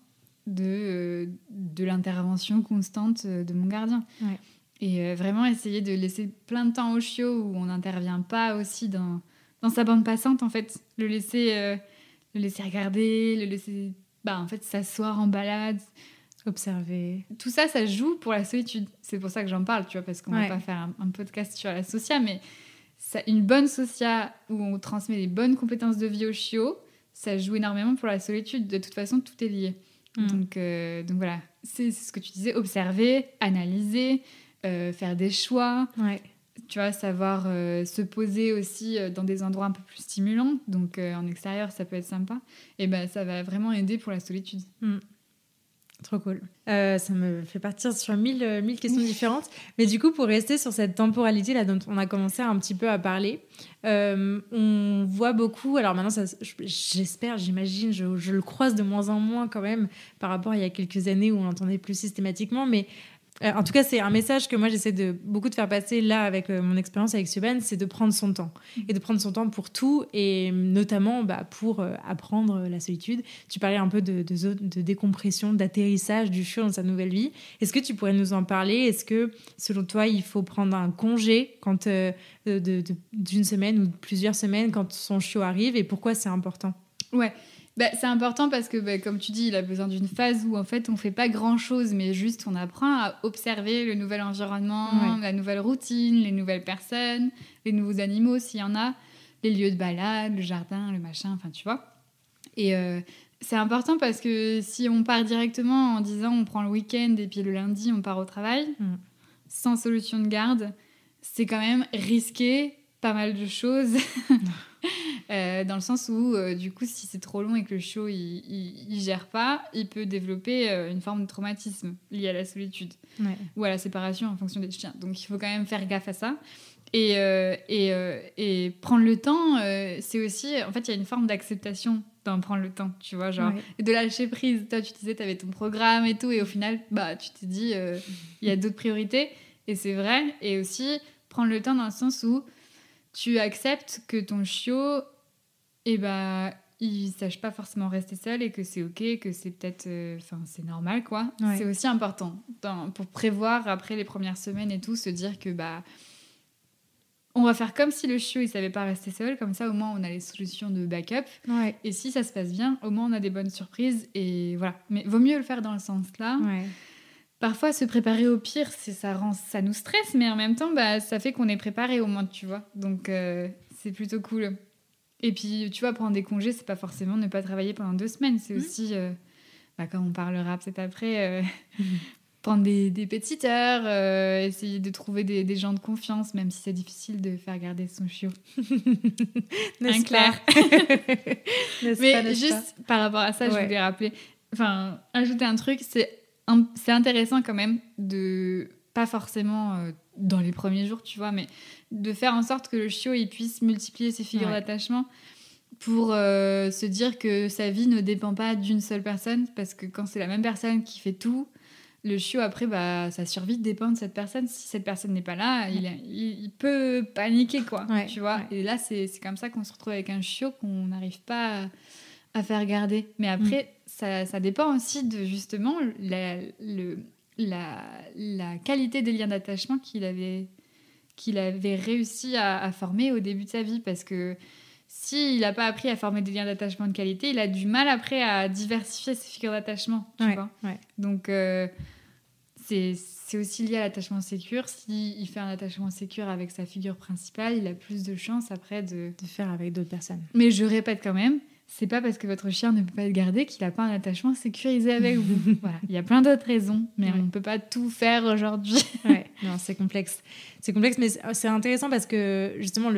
de l'intervention constante de mon gardien. Ouais. Et vraiment essayer de laisser plein de temps au chiot où on n'intervient pas aussi dans sa bande passante, en fait. Le laisser regarder, le laisser en fait, s'asseoir en balade, observer. Tout ça, ça joue pour la solitude. C'est pour ça que j'en parle, tu vois, parce qu'on va pas faire un podcast sur la socia, mais une bonne socia où on transmet les bonnes compétences de vie au chiot, ça joue énormément pour la solitude. De toute façon, tout est lié. Donc voilà, c'est ce que tu disais, observer, analyser, faire des choix. Ouais. Tu vois, savoir se poser aussi dans des endroits un peu plus stimulants. Donc, en extérieur, ça peut être sympa. Et ça va vraiment aider pour la solitude. Trop cool. Ça me fait partir sur mille questions différentes. Mais du coup, pour rester sur cette temporalité là dont on a commencé un petit peu à parler, on voit beaucoup... Alors maintenant, j'espère, j'imagine, je le croise de moins en moins quand même par rapport à il y a quelques années où on l'entendait plus systématiquement, mais... en tout cas, c'est un message que moi, j'essaie beaucoup de faire passer là avec mon expérience avec Siobhan, c'est de prendre son temps. Et de prendre son temps pour tout, et notamment pour apprendre la solitude. Tu parlais un peu de décompression, d'atterrissage du chiot dans sa nouvelle vie. Est-ce que tu pourrais nous en parler ? Est-ce que, selon toi, il faut prendre un congé d'une semaine ou de plusieurs semaines quand son chiot arrive ? Et pourquoi c'est important ? Ouais. C'est important parce que, comme tu dis, il a besoin d'une phase où, en fait, on fait pas grand-chose, mais juste on apprend à observer le nouvel environnement, la nouvelle routine, les nouvelles personnes, les nouveaux animaux, s'il y en a, les lieux de balade, le jardin, le machin, enfin, tu vois. Et c'est important parce que si on part directement en disant on prend le week-end et puis le lundi, on part au travail, sans solution de garde, c'est quand même risqué pas mal de choses. Dans le sens où, du coup, si c'est trop long et que le chiot il gère pas, il peut développer une forme de traumatisme lié à la solitude ou à la séparation en fonction des chiens. Donc, il faut quand même faire gaffe à ça. Et prendre le temps, c'est aussi... En fait, il y a une forme d'acceptation d'en prendre le temps, tu vois, genre, de lâcher prise. Toi, tu disais, tu avais ton programme et tout, et au final, tu t'es dit, il y a d'autres priorités. Et c'est vrai. Et aussi, prendre le temps dans le sens où tu acceptes que ton chiot, il sache pas forcément rester seul et que c'est ok, que c'est peut-être... c'est normal, quoi. Ouais. C'est aussi important pour prévoir, après les premières semaines et tout, se dire que, on va faire comme si le chiot, il savait pas rester seul. Comme ça, au moins, on a les solutions de backup. Ouais. Et si ça se passe bien, au moins, on a des bonnes surprises. Et voilà. Mais vaut mieux le faire dans le sens-là. Ouais. Parfois, se préparer au pire, ça nous stresse, mais en même temps, ça fait qu'on est préparé au moins, tu vois. Donc, c'est plutôt cool. Et puis, tu vois, prendre des congés, c'est pas forcément ne pas travailler pendant 2 semaines. C'est aussi, comme on parlera peut-être après, prendre des petites heures, essayer de trouver des gens de confiance, même si c'est difficile de faire garder son chiot. N'est-ce clair. Mais juste par rapport à ça, je voulais rappeler, ajouter un truc, c'est intéressant quand même de, pas forcément dans les premiers jours, tu vois, mais de faire en sorte que le chiot il puisse multiplier ses figures d'attachement pour se dire que sa vie ne dépend pas d'une seule personne, parce que quand c'est la même personne qui fait tout, le chiot après, sa survie dépend de cette personne. Si cette personne n'est pas là, il peut paniquer, quoi, tu vois. Et là, c'est comme ça qu'on se retrouve avec un chiot qu'on n'arrive pas à faire garder. Mais après, ça dépend aussi de, justement, la qualité des liens d'attachement qu'il avait réussi à former au début de sa vie. Parce que s'il n'a pas appris à former des liens d'attachement de qualité, il a du mal après à diversifier ses figures d'attachement, tu vois. Ouais. Donc, c'est aussi lié à l'attachement sécure. S'il fait un attachement sécure avec sa figure principale, il a plus de chances après de faire avec d'autres personnes. Mais je répète quand même, c'est pas parce que votre chien ne peut pas être gardé qu'il n'a pas un attachement sécurisé avec vous. Voilà. Il y a plein d'autres raisons, mais on ne peut pas tout faire aujourd'hui. Ouais, non, c'est complexe. C'est complexe, mais c'est intéressant parce que justement,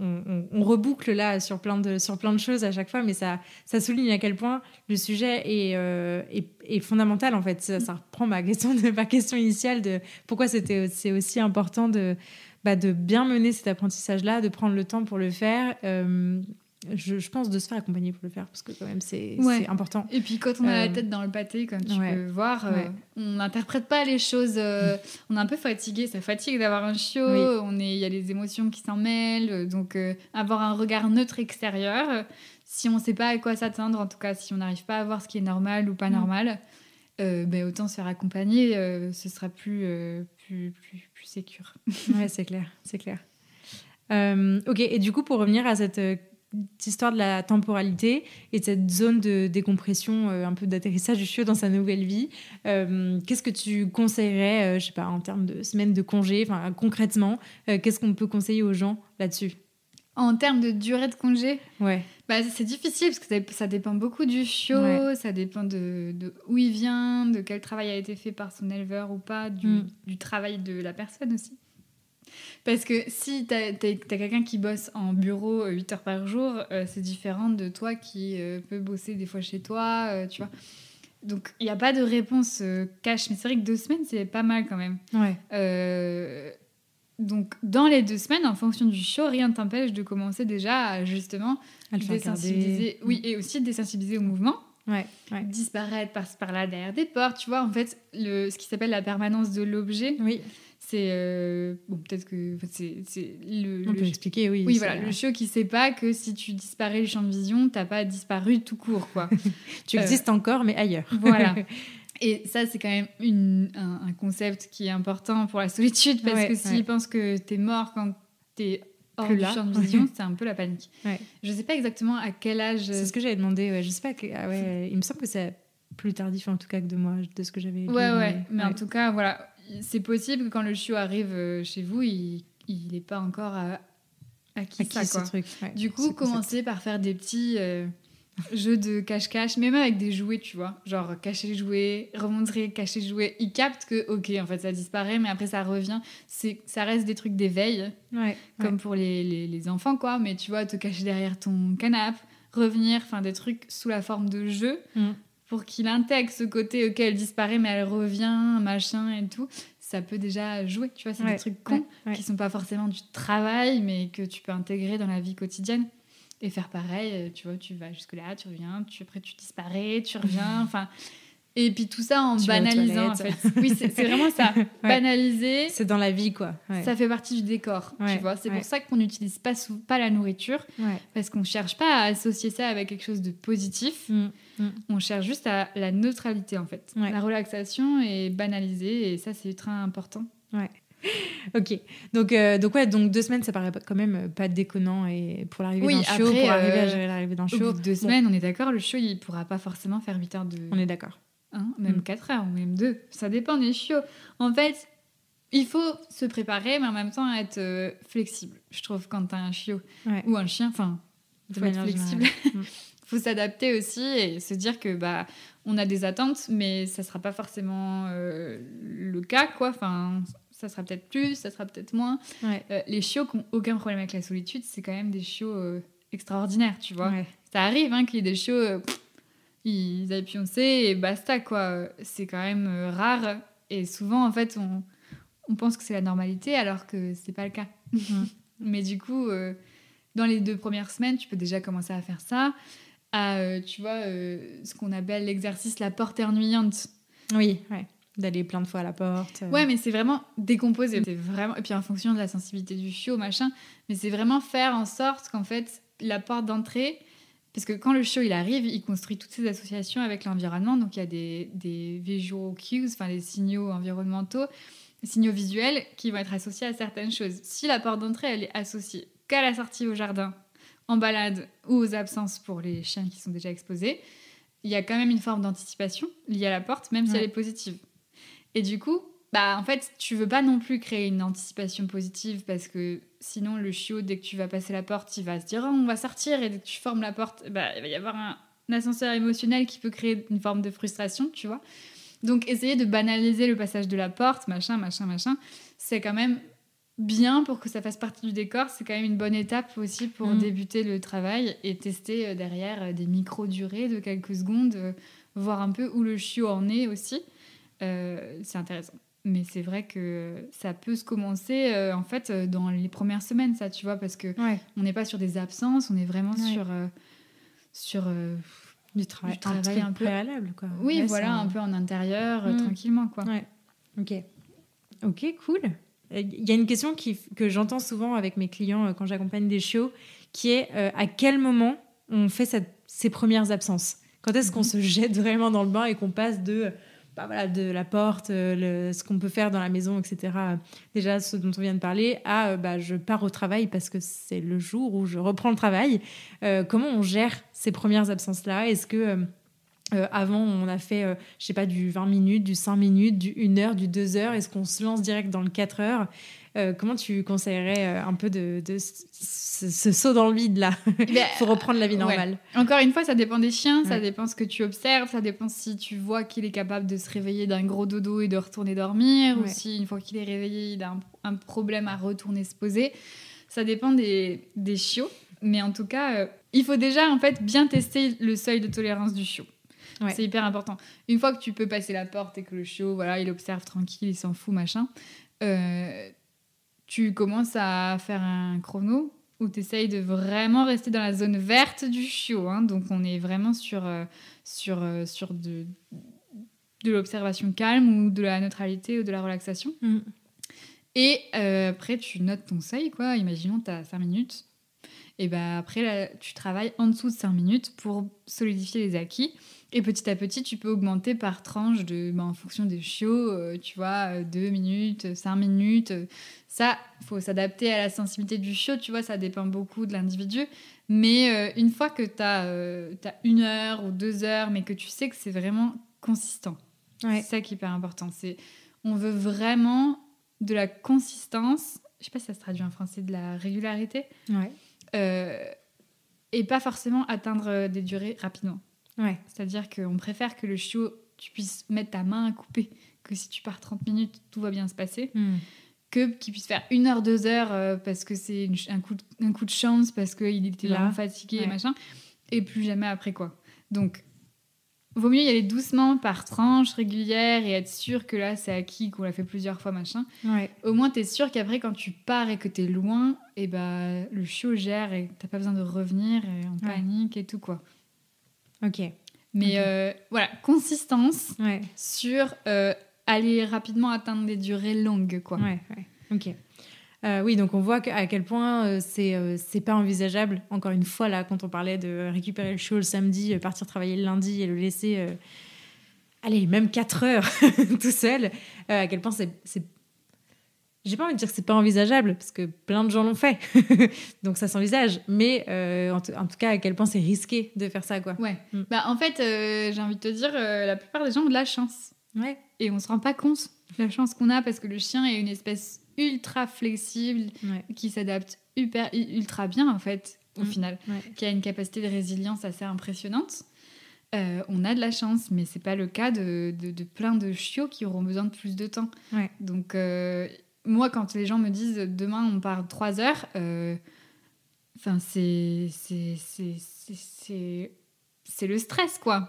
on reboucle là sur plein de choses à chaque fois, mais ça souligne à quel point le sujet est fondamental en fait. Ça reprend ma question initiale de pourquoi c'est aussi important de bien mener cet apprentissage-là, de prendre le temps pour le faire. Je pense de se faire accompagner pour le faire parce que quand même c'est important. Et puis quand on a la tête dans le pâté, comme tu peux voir, on n'interprète pas les choses. On est un peu fatigué, ça fatigue d'avoir un chiot. Il y a les émotions qui s'en mêlent, donc avoir un regard neutre extérieur. Si on ne sait pas à quoi s'attendre, en tout cas si on n'arrive pas à voir ce qui est normal ou pas normal, autant se faire accompagner, ce sera plus sécure. Ouais, c'est clair. Ok, et du coup pour revenir à cette histoire de la temporalité et de cette zone de décompression, un peu d'atterrissage du chiot dans sa nouvelle vie, qu'est-ce que tu conseillerais, je sais pas, en termes de semaines de congé, concrètement, qu'est-ce qu'on peut conseiller aux gens là-dessus? En termes de durée de congé, ouais. C'est difficile parce que ça dépend beaucoup du chiot, ça dépend de où il vient, de quel travail a été fait par son éleveur ou pas, du travail de la personne aussi. Parce que si t'as quelqu'un qui bosse en bureau 8 heures par jour, c'est différent de toi qui peut bosser des fois chez toi, tu vois. Donc, il n'y a pas de réponse cash. Mais c'est vrai que 2 semaines, c'est pas mal quand même. Ouais. Donc, dans les 2 semaines, en fonction du chiot, rien ne t'empêche de commencer déjà à justement désensibiliser. Oui, et aussi désensibiliser au mouvement. Ouais. Disparaître par-ci par-là derrière des portes. Tu vois, en fait, ce qui s'appelle la permanence de l'objet. Oui. C'est peut-être que c'est on peut expliquer, oui. Oui, voilà, le chiot qui sait pas que si tu disparais du champ de vision, t'as pas disparu tout court, quoi. Tu existes encore, mais ailleurs. Voilà. Et ça, c'est quand même un concept qui est important pour la solitude, parce que s'il pense que t'es mort quand t'es hors du champ de vision, c'est un peu la panique. Ouais. Je sais pas exactement à quel âge... C'est ce que j'avais demandé, ouais. Je sais pas... il me semble que c'est plus tardif, en tout cas, que de moi, de ce que j'avais lu. Mais en tout cas, voilà. C'est possible que quand le chiot arrive chez vous, il n'est pas encore acquis ça, quoi. Ce truc. Ouais, du coup, commencez par faire des petits jeux de cache-cache, même avec des jouets, tu vois. Genre cacher les jouets, remontrer, cacher les jouets. Il capte que, ok, en fait, ça disparaît, mais après, ça revient. Ça reste des trucs d'éveil, comme pour les enfants, quoi. Mais tu vois, te cacher derrière ton canapé, revenir, enfin, des trucs sous la forme de jeu. Pour qu'il intègre ce côté, ok, elle disparaît, mais elle revient, machin et tout, ça peut déjà jouer, tu vois, c'est des trucs cons qui sont pas forcément du travail, mais que tu peux intégrer dans la vie quotidienne. Et faire pareil, tu vois, tu vas jusque-là, tu reviens, après tu disparais, tu reviens, enfin... Et puis tout ça en banalisant, en fait. Oui, c'est vraiment ça. Banaliser. C'est dans la vie, quoi. Ouais. Ça fait partie du décor, tu vois. C'est pour ça qu'on n'utilise pas la nourriture, parce qu'on ne cherche pas à associer ça avec quelque chose de positif. On cherche juste à la neutralité, en fait. La relaxation est banalisée, et ça, c'est ultra important. Ouais. Ok, donc 2 semaines, ça paraît quand même pas déconnant et pour l'arrivée d'un chiot, pour arriver à gérer l'arrivée d'un chiot. Au bout de 2 semaines, on est d'accord, le chiot, il pourra pas forcément faire 8 heures de... On est d'accord. Même 4 heures, ou même 2. Ça dépend des chiots. En fait, il faut se préparer, mais en même temps être flexible. Je trouve, quand t'as un chiot ou un chien, enfin, il faut être flexible. Il faut s'adapter aussi et se dire que on a des attentes, mais ça sera pas forcément le cas, quoi. Enfin, ça sera peut-être plus, ça sera peut-être moins. Les chiots qui n'ont aucun problème avec la solitude, c'est quand même des chiots extraordinaires, tu vois. Ça arrive qu'il y ait des chiots... ils aillent pioncer et basta, quoi. C'est quand même rare. Et souvent, en fait, on pense que c'est la normalité alors que c'est pas le cas. Mais du coup, dans les 2 premières semaines, tu peux déjà commencer à faire ça. Tu vois, ce qu'on appelle l'exercice la porte ennuyante. Oui, d'aller plein de fois à la porte. Ouais, mais c'est vraiment décomposer. C'est vraiment... Et puis en fonction de la sensibilité du chiot, machin. Mais c'est vraiment faire en sorte qu'en fait, la porte d'entrée... Parce que quand le chiot il arrive, il construit toutes ses associations avec l'environnement. Donc il y a des visual cues, enfin des signaux environnementaux, des signaux visuels qui vont être associés à certaines choses. Si la porte d'entrée elle est associée qu'à la sortie au jardin, en balade ou aux absences pour les chiens qui sont déjà exposés, il y a quand même une forme d'anticipation liée à la porte, même si elle est positive. Et du coup, en fait, tu veux pas non plus créer une anticipation positive parce que sinon, le chiot, dès que tu vas passer la porte, il va se dire « Oh, on va sortir » et dès que tu fermes la porte, il va y avoir un ascenseur émotionnel qui peut créer une forme de frustration, tu vois. Donc, essayer de banaliser le passage de la porte, machin, c'est quand même bien pour que ça fasse partie du décor. C'est quand même une bonne étape aussi pour débuter le travail et tester derrière des micro-durées de quelques secondes, voir un peu où le chiot en est aussi. C'est intéressant. Mais c'est vrai que ça peut se commencer en fait dans les premières semaines, ça, tu vois, parce que on n'est pas sur des absences, on est vraiment sur du travail un peu préalable, quoi. Oui, voilà, un peu en intérieur, tranquillement, quoi. Ouais. Ok, cool. Il y a une question que j'entends souvent avec mes clients quand j'accompagne des chiots, qui est à quel moment on fait ces premières absences ? Quand est-ce qu'on se jette vraiment dans le bain et qu'on passe de la porte, ce qu'on peut faire dans la maison, etc. Déjà, ce dont on vient de parler, je pars au travail parce que c'est le jour où je reprends le travail. Comment on gère ces premières absences-là ? Est-ce que avant, on a fait, du 20 minutes, du 5 minutes, du 1 heure, du 2 heures ? Est-ce qu'on se lance direct dans le 4 heures ? Comment tu conseillerais un peu de ce saut dans le vide là pour reprendre la vie normale ? Encore une fois, ça dépend des chiens, ça dépend ce que tu observes, ça dépend si tu vois qu'il est capable de se réveiller d'un gros dodo et de retourner dormir, ou si une fois qu'il est réveillé, il a un problème à retourner se poser. Ça dépend des chiots, mais en tout cas, il faut déjà en fait bien tester le seuil de tolérance du chiot. C'est hyper important. Une fois que tu peux passer la porte et que le chiot, il observe tranquille, il s'en fout, machin, tu commences à faire un chrono où tu essayes de vraiment rester dans la zone verte du chiot. Hein. Donc, on est vraiment sur de l'observation calme ou de la neutralité ou de la relaxation. Et après, tu notes ton seuil, quoi. Imaginons, tu as 5 minutes. Et après, là, tu travailles en dessous de 5 minutes pour solidifier les acquis. Et petit à petit, tu peux augmenter par tranche en fonction des chiots, 2 minutes, 5 minutes. Ça, il faut s'adapter à la sensibilité du chiot, tu vois, ça dépend beaucoup de l'individu. Mais une fois que tu as 1 heure ou 2 heures, mais que tu sais que c'est vraiment consistant, c'est ça qui est hyper important. On veut vraiment de la consistance, je sais pas si ça se traduit en français, de la régularité, et pas forcément atteindre des durées rapidement. C'est-à-dire qu'on préfère que le chiot, tu puisses mettre ta main à couper, que si tu pars 30 minutes, tout va bien se passer, qu'il puisse faire 1 heure, 2 heures parce que c'est un coup de chance, parce qu'il était vraiment fatigué et machin, et plus jamais après, quoi. Donc, vaut mieux y aller doucement par tranche régulière et être sûr que là, c'est acquis, qu'on l'a fait plusieurs fois, machin. Au moins, t'es sûr qu'après, quand tu pars et que t'es loin, le chiot gère et t'as pas besoin de revenir en panique et tout, quoi. Mais consistance sur aller rapidement atteindre des durées longues, quoi. Oui, donc on voit à quel point c'est pas envisageable, encore une fois, là, quand on parlait de récupérer le chiot le samedi, partir travailler le lundi et le laisser, même 4 heures tout seul, à quel point c'est... J'ai pas envie de dire que c'est pas envisageable, parce que plein de gens l'ont fait, donc ça s'envisage, mais en tout cas, à quel point c'est risqué de faire ça, quoi. En fait, j'ai envie de te dire, la plupart des gens ont de la chance. Et on se rend pas compte de la chance qu'on a, parce que le chien est une espèce ultra flexible, qui s'adapte ultra bien, en fait, au final, qui a une capacité de résilience assez impressionnante. On a de la chance, mais c'est pas le cas de plein de chiots qui auront besoin de plus de temps. Donc... moi, quand les gens me disent demain on part 3 heures, c'est le stress, quoi.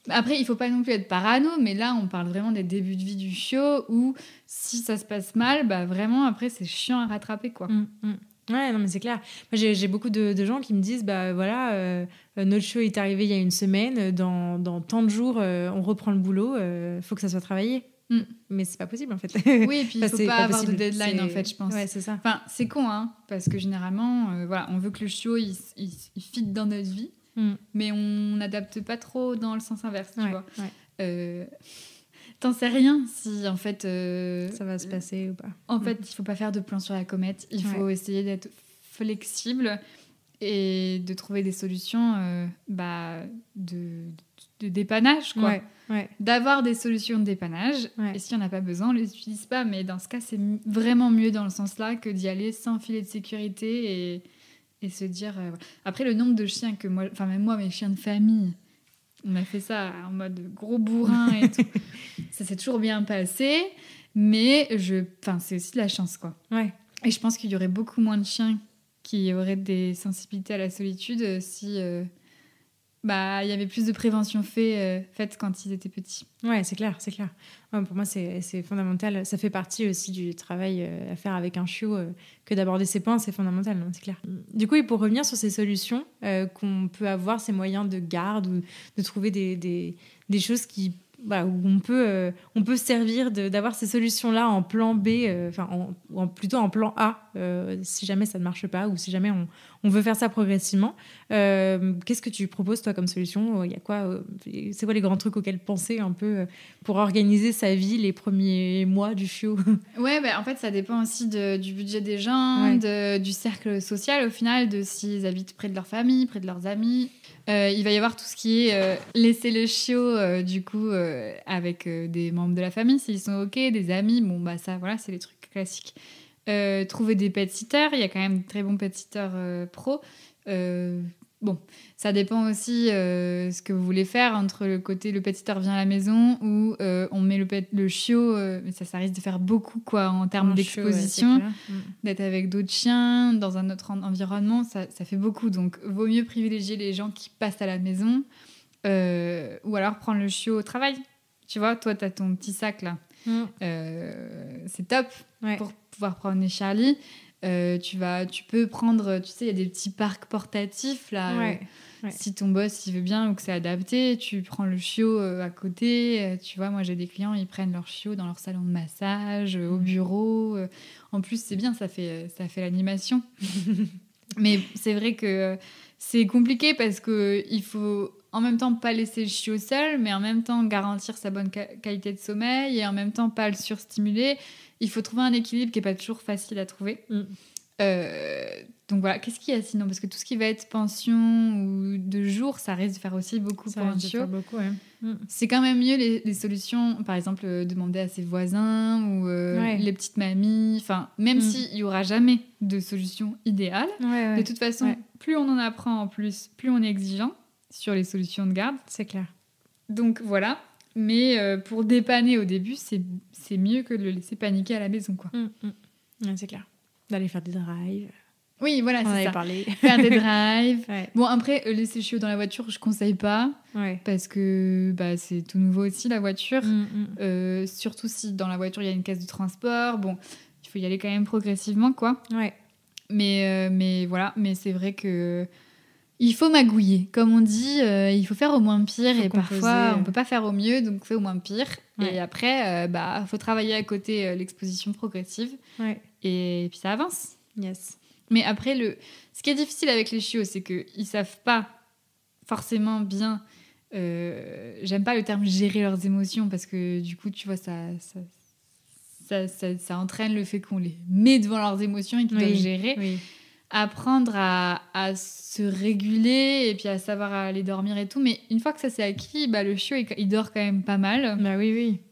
Après, il faut pas non plus être parano, mais là, on parle vraiment des débuts de vie du chiot où si ça se passe mal, vraiment, après, c'est chiant à rattraper, quoi. Ouais, non, mais c'est clair. Moi, j'ai beaucoup de gens qui me disent notre chiot est arrivé il y a 1 semaine, dans tant de jours, on reprend le boulot, faut que ça soit travaillé. Mais c'est pas possible, en fait. Oui, et puis il faut pas avoir de deadline, en fait, je pense. C'est ça. Enfin, c'est con, hein, parce que généralement, on veut que le chiot, il fit dans notre vie, mais on n'adapte pas trop dans le sens inverse, tu vois. T'en sais rien si, en fait... ça va se passer ou pas. En fait, il faut pas faire de plan sur la comète. Il faut essayer d'être flexible et de trouver des solutions de dépannage, quoi. Ouais. D'avoir des solutions de dépannage. Ouais. Et si on n'a pas besoin, on les utilise pas. Mais dans ce cas, c'est vraiment mieux dans le sens-là que d'y aller sans filet de sécurité et se dire... voilà. Après, le nombre de chiens que moi... Enfin, même moi, mes chiens de famille, on a fait ça en mode gros bourrin et tout. Ça s'est toujours bien passé. Mais c'est aussi de la chance, quoi. Ouais. Et je pense qu'il y aurait beaucoup moins de chiens qui auraient des sensibilités à la solitude si il y avait plus de prévention faite quand ils étaient petits. Ouais, c'est clair. Ouais, pour moi, c'est fondamental. Ça fait partie aussi du travail à faire avec un chiot, que d'aborder ces points, c'est fondamental, non, c'est clair. Du coup, et pour revenir sur ces solutions qu'on peut avoir, ces moyens de garde ou de trouver des choses qui... Voilà, où on peut servir d'avoir ces solutions-là en plan B, plutôt en plan A, si jamais ça ne marche pas ou si jamais on veut faire ça progressivement. Qu'est-ce que tu proposes, toi, comme solution ? Il y a quoi, c'est quoi les grands trucs auxquels penser un peu pour organiser sa vie les premiers mois du chiot ? Ouais, en fait, ça dépend aussi du budget des gens, du cercle social, au final, de s'ils habitent près de leur famille, près de leurs amis. Il va y avoir tout ce qui est laisser le chiot, avec des membres de la famille, s'ils sont OK, des amis. Bon, ça, voilà, c'est les trucs classiques. Trouver des pet-sitters. Il y a quand même de très bons pet-sitters pro. Ça dépend aussi ce que vous voulez faire entre le côté le pet-sitter vient à la maison ou on met le chiot, mais ça risque de faire beaucoup, quoi, en termes d'exposition, d'être avec d'autres chiens dans un autre environnement, ça fait beaucoup. Donc vaut mieux privilégier les gens qui passent à la maison ou alors prendre le chiot au travail. Tu vois, toi t'as ton petit sac là, c'est top pour pouvoir promener Charlie. Tu peux prendre, tu sais, il y a des petits parcs portatifs là. Si ton boss il veut bien ou que c'est adapté, tu prends le chiot à côté. Tu vois, moi j'ai des clients, ils prennent leur chiot dans leur salon de massage, au bureau. En plus, c'est bien, ça fait l'animation. Mais c'est vrai que c'est compliqué parce que il faut en même temps pas laisser le chiot seul, mais en même temps garantir sa bonne qualité de sommeil et en même temps pas le surstimuler. Il faut trouver un équilibre qui n'est pas toujours facile à trouver. Donc voilà, qu'est-ce qu'il y a sinon ? Parce que tout ce qui va être pension ou de jour, ça risque de faire aussi beaucoup pour un chiot. C'est quand même mieux les solutions, par exemple, demander à ses voisins ou les petites mamies. Enfin, même s'il n'y aura jamais de solution idéale, de toute façon, plus on en apprend en plus, plus on est exigeant sur les solutions de garde. C'est clair. Donc voilà. Mais pour dépanner au début, c'est mieux que de le laisser paniquer à la maison, quoi. Ouais, c'est clair. D'aller faire des drives. Oui, voilà, c'est ça. Parlé. Faire des drives. Bon, après, laisser le chiot dans la voiture, je conseille pas. Parce que c'est tout nouveau aussi, la voiture. Surtout si dans la voiture, il y a une caisse de transport. Bon, il faut y aller quand même progressivement, quoi. Mais voilà, mais c'est vrai que... Il faut magouiller. Comme on dit, il faut faire au moins pire. Et parfois, on peut pas faire au mieux, donc c'est au moins pire. Et après, faut travailler à côté l'exposition progressive. Et puis ça avance. Yes. Mais après, ce qui est difficile avec les chiots, c'est qu'ils savent pas forcément bien... j'aime pas le terme gérer leurs émotions, parce que du coup, tu vois, ça entraîne le fait qu'on les met devant leurs émotions et qu'ils doivent gérer. Apprendre à se réguler et puis à savoir aller dormir et tout. Mais une fois que ça s'est acquis, le chiot, il dort quand même pas mal.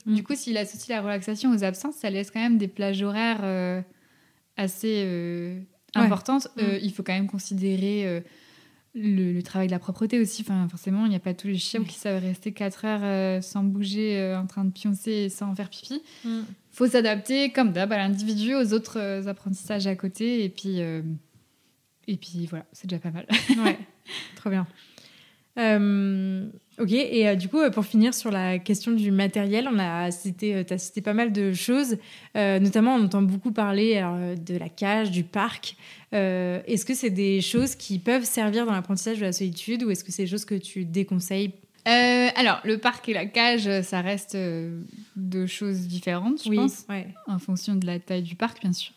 Du coup, s'il associe la relaxation aux absences, ça laisse quand même des plages horaires assez importantes. Il faut quand même considérer le travail de la propreté aussi. Enfin, forcément, il n'y a pas tous les chiens qui savent rester 4 heures sans bouger, en train de pioncer et sans faire pipi. Faut s'adapter, comme d'hab, à l'individu, aux autres apprentissages à côté. Et puis voilà, c'est déjà pas mal. Trop bien. Ok, et du coup, pour finir sur la question du matériel, t'as cité pas mal de choses. Notamment, on entend beaucoup parler de la cage, du parc. Est-ce que c'est des choses qui peuvent servir dans l'apprentissage de la solitude ou est-ce que c'est des choses que tu déconseilles ? Alors, le parc et la cage, ça reste deux choses différentes, je pense, en fonction de la taille du parc, bien sûr.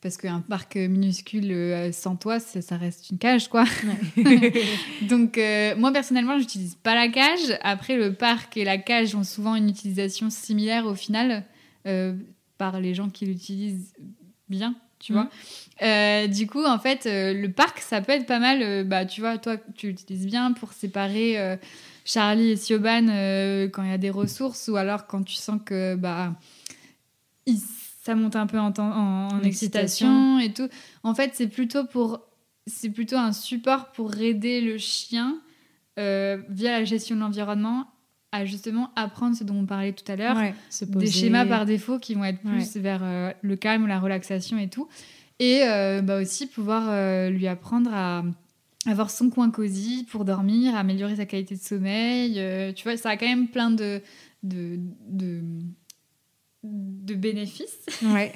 Parce qu'un parc minuscule sans toit, ça reste une cage, quoi. Donc, moi, personnellement, je n'utilise pas la cage. Après, le parc et la cage ont souvent une utilisation similaire, au final, par les gens qui l'utilisent bien. tu vois. Du coup, en fait, le parc, ça peut être pas mal. Tu vois, toi, tu l'utilises bien pour séparer Charlie et Siobhan quand il y a des ressources, ou alors quand tu sens que ça monte un peu en excitation et tout. En fait, c'est plutôt un support pour aider le chien via la gestion de l'environnement à justement apprendre ce dont on parlait tout à l'heure, des schémas par défaut qui vont être plus vers le calme, la relaxation et tout. Et aussi pouvoir lui apprendre à avoir son coin cosy pour dormir, améliorer sa qualité de sommeil. Tu vois, ça a quand même plein de bénéfices. Ouais.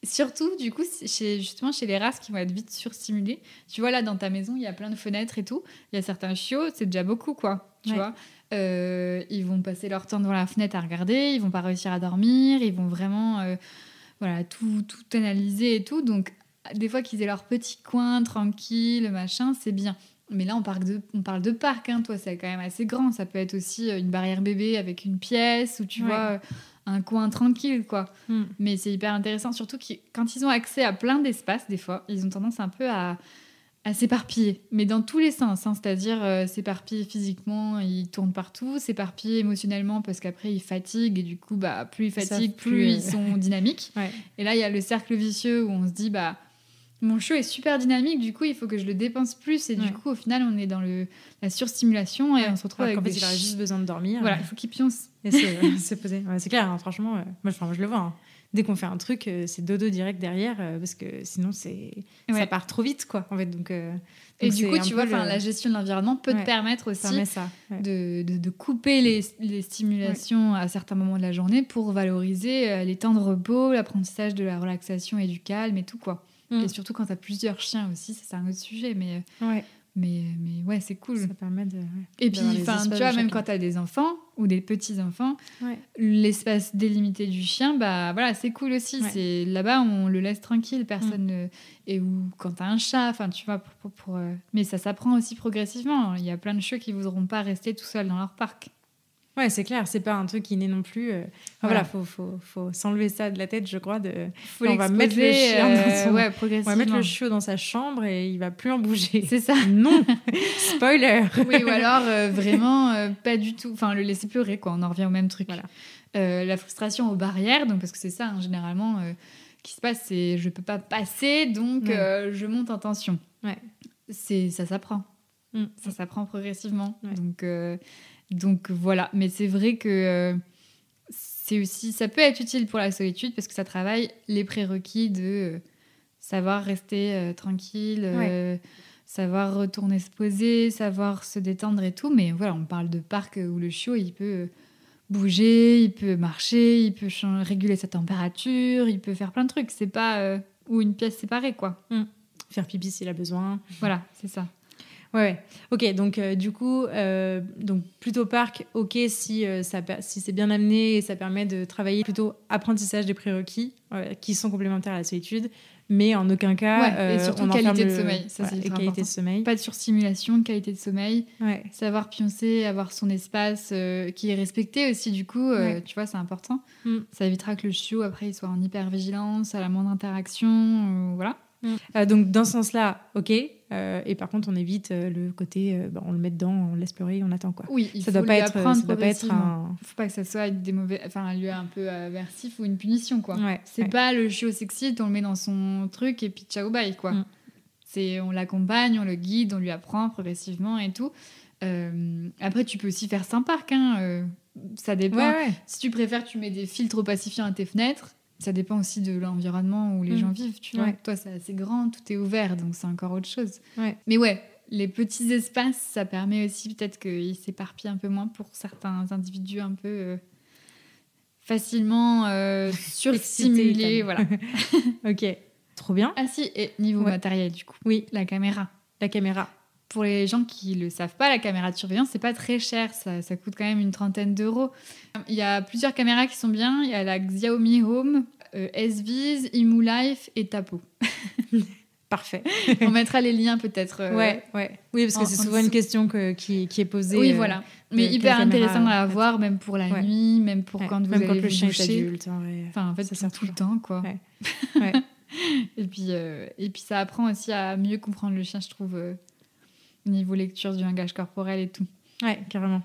Surtout, du coup, chez les races qui vont être vite surstimulées. Tu vois, là, dans ta maison, il y a plein de fenêtres et tout. Il y a certains chiots, c'est déjà beaucoup, quoi. Tu vois, ils vont passer leur temps devant la fenêtre à regarder, ils vont pas réussir à dormir, ils vont vraiment tout analyser et tout. Donc, des fois qu'ils aient leur petit coin tranquille, machin, c'est bien. Mais là, on parle de parc, hein. Toi, c'est quand même assez grand. Ça peut être aussi une barrière bébé avec une pièce, ou tu vois, un coin tranquille, quoi. Mais c'est hyper intéressant, surtout quand ils ont accès à plein d'espaces, des fois, ils ont tendance un peu à s'éparpiller. Mais dans tous les sens, hein. C'est-à-dire s'éparpiller physiquement, ils tournent partout, s'éparpiller émotionnellement, parce qu'après, ils fatiguent, et du coup, plus ils fatiguent, plus ils sont dynamiques. Et là, il y a le cercle vicieux où on se dit, mon chiot est super dynamique, du coup, il faut que je le dépense plus. Et du coup, au final, on est dans la surstimulation et on se retrouve avec il a juste besoin de dormir. Voilà, il faut qu'il pionce. Et c'est posé. Ouais, c'est clair, hein, franchement. Moi, je le vois. Hein. Dès qu'on fait un truc, c'est dodo direct derrière, parce que sinon, ça part trop vite, quoi. En fait, donc et du coup, tu vois, la gestion de l'environnement peut te permettre aussi de couper les stimulations à certains moments de la journée pour valoriser les temps de repos, l'apprentissage de la relaxation et du calme et tout, quoi. Et surtout quand t'as plusieurs chiens aussi, ça, c'est un autre sujet, mais ouais, c'est cool. Ça permet de... Et puis, tu vois, même quand t'as des enfants ou des petits-enfants, l'espace délimité du chien, c'est cool aussi. C'est, là-bas, on le laisse tranquille, personne... ou quand t'as un chat, tu vois, mais ça s'apprend aussi progressivement. Il y a plein de chiots qui voudront pas rester tout seuls dans leur parc. Ouais, c'est clair, c'est pas un truc qui n'est non plus... Voilà, faut s'enlever ça de la tête, je crois. On va mettre le chien progressivement. On va mettre le chiot dans sa chambre et il va plus en bouger. C'est ça. Non. Spoiler. Oui, ou alors vraiment pas du tout... le laisser pleurer, quoi. On en revient au même truc. Voilà. La frustration aux barrières, donc, parce que c'est ça, hein, généralement, qui se passe, c'est je peux pas passer, donc je monte en tension. Ouais. Ça s'apprend. Ça s'apprend progressivement. Ouais. Donc voilà, mais c'est vrai que c'est aussi, ça peut être utile pour la solitude parce que ça travaille les prérequis de savoir rester tranquille, savoir retourner se poser, savoir se détendre et tout. Mais voilà, on parle de parc où le chiot, il peut bouger, il peut marcher, il peut réguler sa température, il peut faire plein de trucs. C'est pas ou une pièce séparée, quoi. Faire pipi s'il a besoin. Voilà, c'est ça. Ouais. Ok, donc du coup, donc plutôt parc, ok, si c'est bien amené et ça permet de travailler plutôt apprentissage des prérequis qui sont complémentaires à la solitude, mais en aucun cas... et surtout qualité de sommeil, ça c'est et qualité de sommeil. Pas de surstimulation, qualité de sommeil, savoir pioncer, avoir son espace qui est respecté aussi, du coup, tu vois, c'est important. Ça évitera que le chiot, après, il soit en hypervigilance, à la moindre interaction, voilà. Donc dans ce sens-là, ok. Et par contre, on évite le côté, on le met dedans, on le laisse pleurer, on attend, quoi. Oui, il faut lui apprendre progressivement. Il faut pas que ça soit un lieu un peu aversif ou une punition, quoi. C'est pas le chiot s'excite, on le met dans son truc et puis ciao bye, quoi. On l'accompagne, on le guide, on lui apprend progressivement et tout. Après, tu peux aussi faire sans parc, hein. Ça dépend. Si tu préfères, tu mets des filtres pacifiants à tes fenêtres. Ça dépend aussi de l'environnement où les gens vivent, tu vois. Toi, c'est assez grand, tout est ouvert, donc c'est encore autre chose. Mais les petits espaces, ça permet aussi peut-être qu'ils s'éparpillent un peu moins pour certains individus un peu facilement surstimulés. Voilà. Ok, trop bien. Ah si, et niveau matériel, du coup. Oui, la caméra. Pour les gens qui le savent pas, la caméra de surveillance, c'est pas très cher. Ça coûte quand même une 30aine d'euros. Il y a plusieurs caméras qui sont bien. Il y a la Xiaomi Home, SViz, ImuLife et Tapo. Parfait. On mettra les liens peut-être. Oui, parce que c'est souvent une question qui est posée. Oui, voilà. Mais hyper intéressant à avoir, même pour la nuit, même pour quand vous allez le chien est adulte. adulte. En fait, ça sert tout le temps, quoi. Et puis ça apprend aussi à mieux comprendre le chien, je trouve, niveau lecture du langage corporel et tout. Ouais, carrément.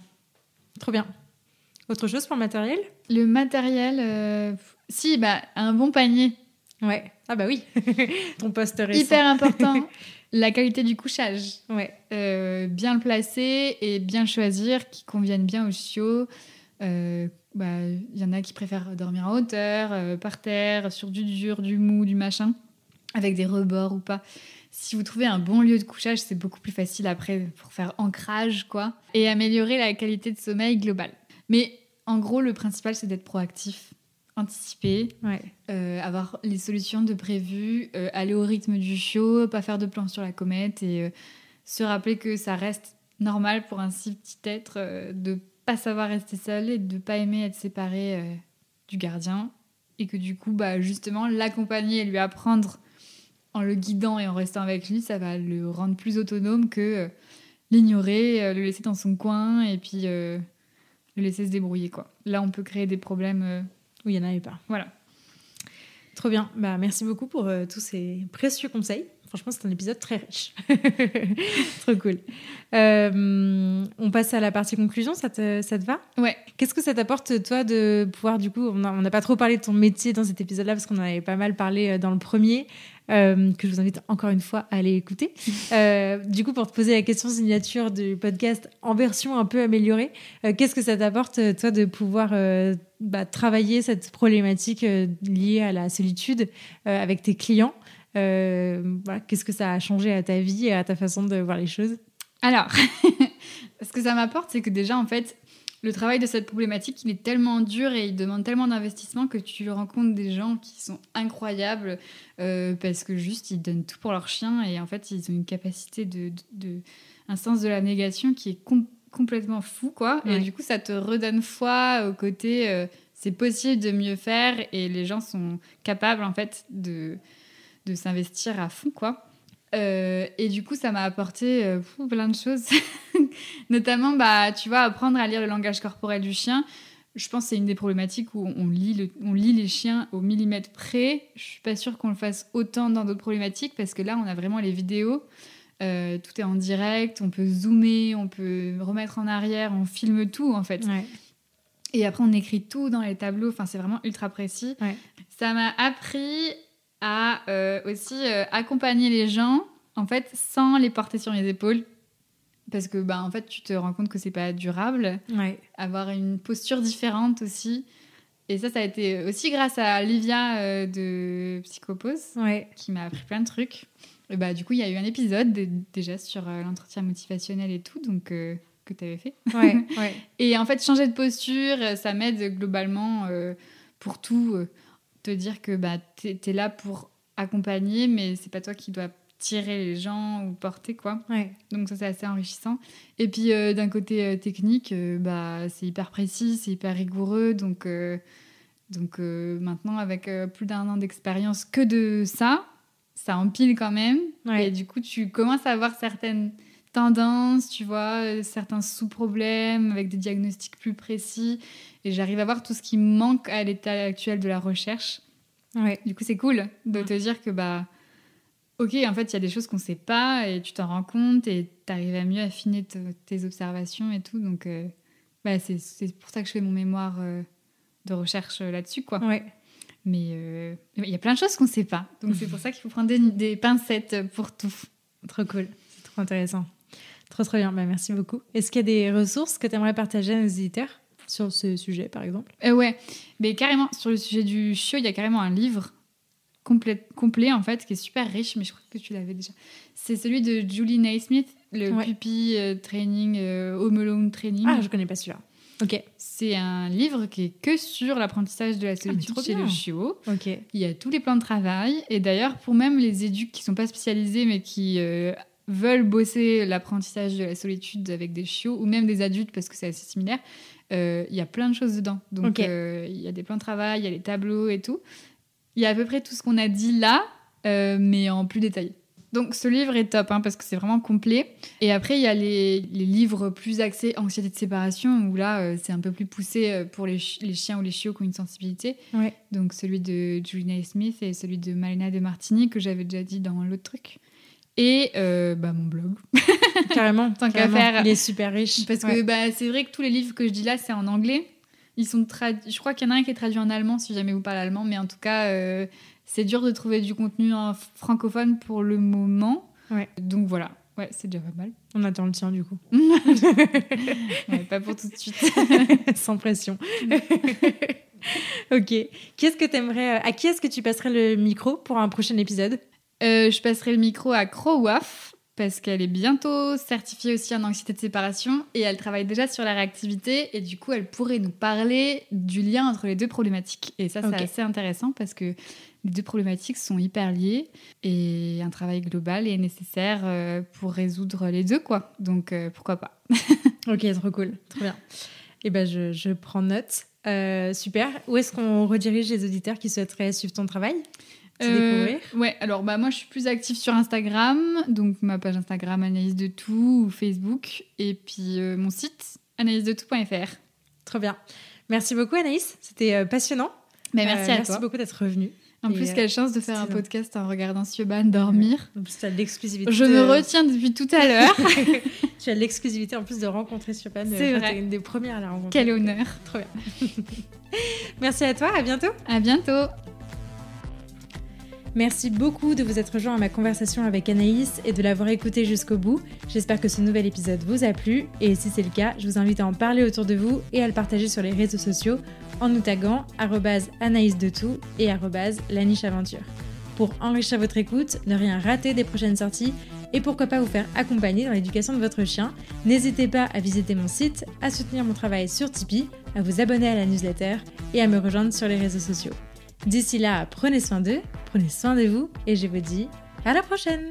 Trop bien. Autre chose pour le matériel ? Le matériel, un bon panier. Ouais. Ah bah oui. Ton poste récent. Hyper important. La qualité du couchage. Ouais. Bien le placer et bien le choisir, qui convienne bien au chiot. Y en a qui préfèrent dormir en hauteur, par terre, sur du dur, du mou, du machin, avec des rebords ou pas. Si vous trouvez un bon lieu de couchage, c'est beaucoup plus facile après pour faire ancrage, quoi. Et améliorer la qualité de sommeil globale. Mais en gros, le principal, c'est d'être proactif, anticiper, avoir les solutions de prévu, aller au rythme du chiot, pas faire de plan sur la comète et se rappeler que ça reste normal pour un si petit être de pas savoir rester seul et de pas aimer être séparé du gardien et que du coup, justement, l'accompagner et lui apprendre en le guidant et en restant avec lui, ça va le rendre plus autonome que l'ignorer, le laisser dans son coin et puis le laisser se débrouiller, quoi. Là, on peut créer des problèmes où il n'y en avait pas. Voilà. Trop bien. Merci beaucoup pour tous ces précieux conseils. Franchement, c'est un épisode très riche. Trop cool. On passe à la partie conclusion, ça te va ? Ouais. Qu'est-ce que ça t'apporte, toi, de pouvoir, du coup, on n'a pas trop parlé de ton métier dans cet épisode-là, parce qu'on en avait pas mal parlé dans le premier, que je vous invite encore une fois à aller écouter. Du coup, pour te poser la question signature du podcast en version un peu améliorée, qu'est-ce que ça t'apporte, toi, de pouvoir travailler cette problématique liée à la solitude avec tes clients ? Qu'est-ce que ça a changé à ta vie et à ta façon de voir les choses ? Alors, ce que ça m'apporte, c'est que déjà, en fait, le travail de cette problématique, il est tellement dur et il demande tellement d'investissement que tu rencontres des gens qui sont incroyables parce que juste, ils donnent tout pour leur chien et en fait, ils ont une capacité un sens de la négation qui est complètement fou, quoi. Ouais. Et du coup, ça te redonne foi au côté c'est possible de mieux faire et les gens sont capables, en fait, de s'investir à fond, quoi. Et du coup, ça m'a apporté plein de choses. Notamment, tu vois, apprendre à lire le langage corporel du chien. Je pense que c'est une des problématiques où on lit les chiens au millimètre près. Je suis pas sûre qu'on le fasse autant dans d'autres problématiques parce que là, on a vraiment les vidéos. Tout est en direct. On peut zoomer, on peut remettre en arrière. On filme tout, en fait. Ouais. Et après, on écrit tout dans les tableaux. Enfin, c'est vraiment ultra précis. Ouais. Ça m'a appris à aussi accompagner les gens, en fait, sans les porter sur mes épaules. Parce que, en fait, tu te rends compte que c'est pas durable. Ouais. Avoir une posture différente aussi. Et ça a été aussi grâce à Livia de Psychopause, qui m'a appris plein de trucs. Et du coup, il y a eu un épisode déjà sur l'entretien motivationnel et tout, donc que tu avais fait. Ouais. Et en fait, changer de posture, ça m'aide globalement pour tout. Te dire que t'es là pour accompagner, mais c'est pas toi qui dois tirer les gens ou porter, quoi. Ouais. Donc ça, c'est assez enrichissant. Et puis, d'un côté technique, c'est hyper précis, c'est hyper rigoureux. Donc maintenant, avec plus d'1 an d'expérience que de ça empile quand même. Ouais. Et du coup, tu commences à avoir certaines tendances, tu vois, certains sous-problèmes avec des diagnostics plus précis. Et j'arrive à voir tout ce qui manque à l'état actuel de la recherche. Ouais. Du coup, c'est cool de te dire que, ok, en fait, il y a des choses qu'on ne sait pas et tu t'en rends compte et tu arrives à mieux affiner tes observations et tout. Donc, c'est pour ça que je fais mon mémoire de recherche là-dessus, quoi. Ouais. Mais il y a plein de choses qu'on ne sait pas. Donc, c'est pour ça qu'il faut prendre des pincettes pour tout. Trop cool. C'est trop intéressant. Trop, trop bien. Merci beaucoup. Est-ce qu'il y a des ressources que tu aimerais partager à nos éditeurs sur ce sujet, par exemple ? Ouais, mais carrément, sur le sujet du chiot, il y a carrément un livre complet, en fait, qui est super riche, mais je crois que tu l'avais déjà. C'est celui de Julie Naismith, le Puppy Training, Home Alone Training. Ah, je connais pas celui-là. Ok. C'est un livre qui est que sur l'apprentissage de la solitude chez le chiot. Ok. Il y a tous les plans de travail, et d'ailleurs, pour même les éducs qui sont pas spécialisés, mais qui veulent bosser l'apprentissage de la solitude avec des chiots, ou même des adultes, parce que c'est assez similaire, il y a plein de choses dedans. Donc, il y a des plans de travail, il y a les tableaux et tout. Il y a à peu près tout ce qu'on a dit là, mais en plus détaillé. Donc ce livre est top parce que c'est vraiment complet. Et après il y a les livres plus axés anxiété de séparation où là c'est un peu plus poussé pour les chiens ou les chiots qui ont une sensibilité. Ouais. Donc celui de Julie Naismith et celui de Malena de Martini que j'avais déjà dit dans l'autre truc. Et mon blog. Carrément. Tant qu'à faire. Il est super riche. Parce que c'est vrai que tous les livres que je dis là c'est en anglais. Ils sont je crois qu'il y en a un qui est traduit en allemand si jamais vous parlez allemand, mais en tout cas c'est dur de trouver du contenu francophone pour le moment. Ouais. Donc voilà, ouais, c'est déjà pas mal. On attend le tien du coup. Ouais, pas pour tout de suite. Sans pression. Ok. À qui est-ce que tu passerais le micro pour un prochain épisode ? Je passerai le micro à Crowaf parce qu'elle est bientôt certifiée aussi en anxiété de séparation et elle travaille déjà sur la réactivité et du coup elle pourrait nous parler du lien entre les deux problématiques. Et ça c'est assez intéressant parce que les deux problématiques sont hyper liées et un travail global est nécessaire pour résoudre les deux quoi. Donc pourquoi pas. Ok, trop cool, trop bien. Et je prends note. Super. Où est-ce qu'on redirige les auditeurs qui souhaiteraient suivre ton travail ? Ouais, alors moi je suis plus active sur Instagram, donc ma page Instagram Anaïs de Tout ou Facebook, et puis mon site anaïsdetout.fr. Trop bien. Merci beaucoup Anaïs, c'était passionnant. Merci à toi. Merci beaucoup d'être revenue. En plus, quelle chance de faire un podcast en regardant Siobhan dormir. En plus, tu as l'exclusivité. Je me retiens depuis tout à l'heure. Tu as l'exclusivité en plus de rencontrer Siobhan. C'est vrai. Tu es une des premières à la rencontrer. Quel honneur. Trop bien. Merci à toi, à bientôt. À bientôt. Merci beaucoup de vous être rejoints à ma conversation avec Anaïs et de l'avoir écoutée jusqu'au bout. J'espère que ce nouvel épisode vous a plu et si c'est le cas, je vous invite à en parler autour de vous et à le partager sur les réseaux sociaux en nous taguant @anaïsdetout et @lanicheaventure. Pour enrichir votre écoute, ne rien rater des prochaines sorties et pourquoi pas vous faire accompagner dans l'éducation de votre chien, n'hésitez pas à visiter mon site, à soutenir mon travail sur Tipeee, à vous abonner à la newsletter et à me rejoindre sur les réseaux sociaux. D'ici là, prenez soin d'eux, prenez soin de vous et je vous dis à la prochaine!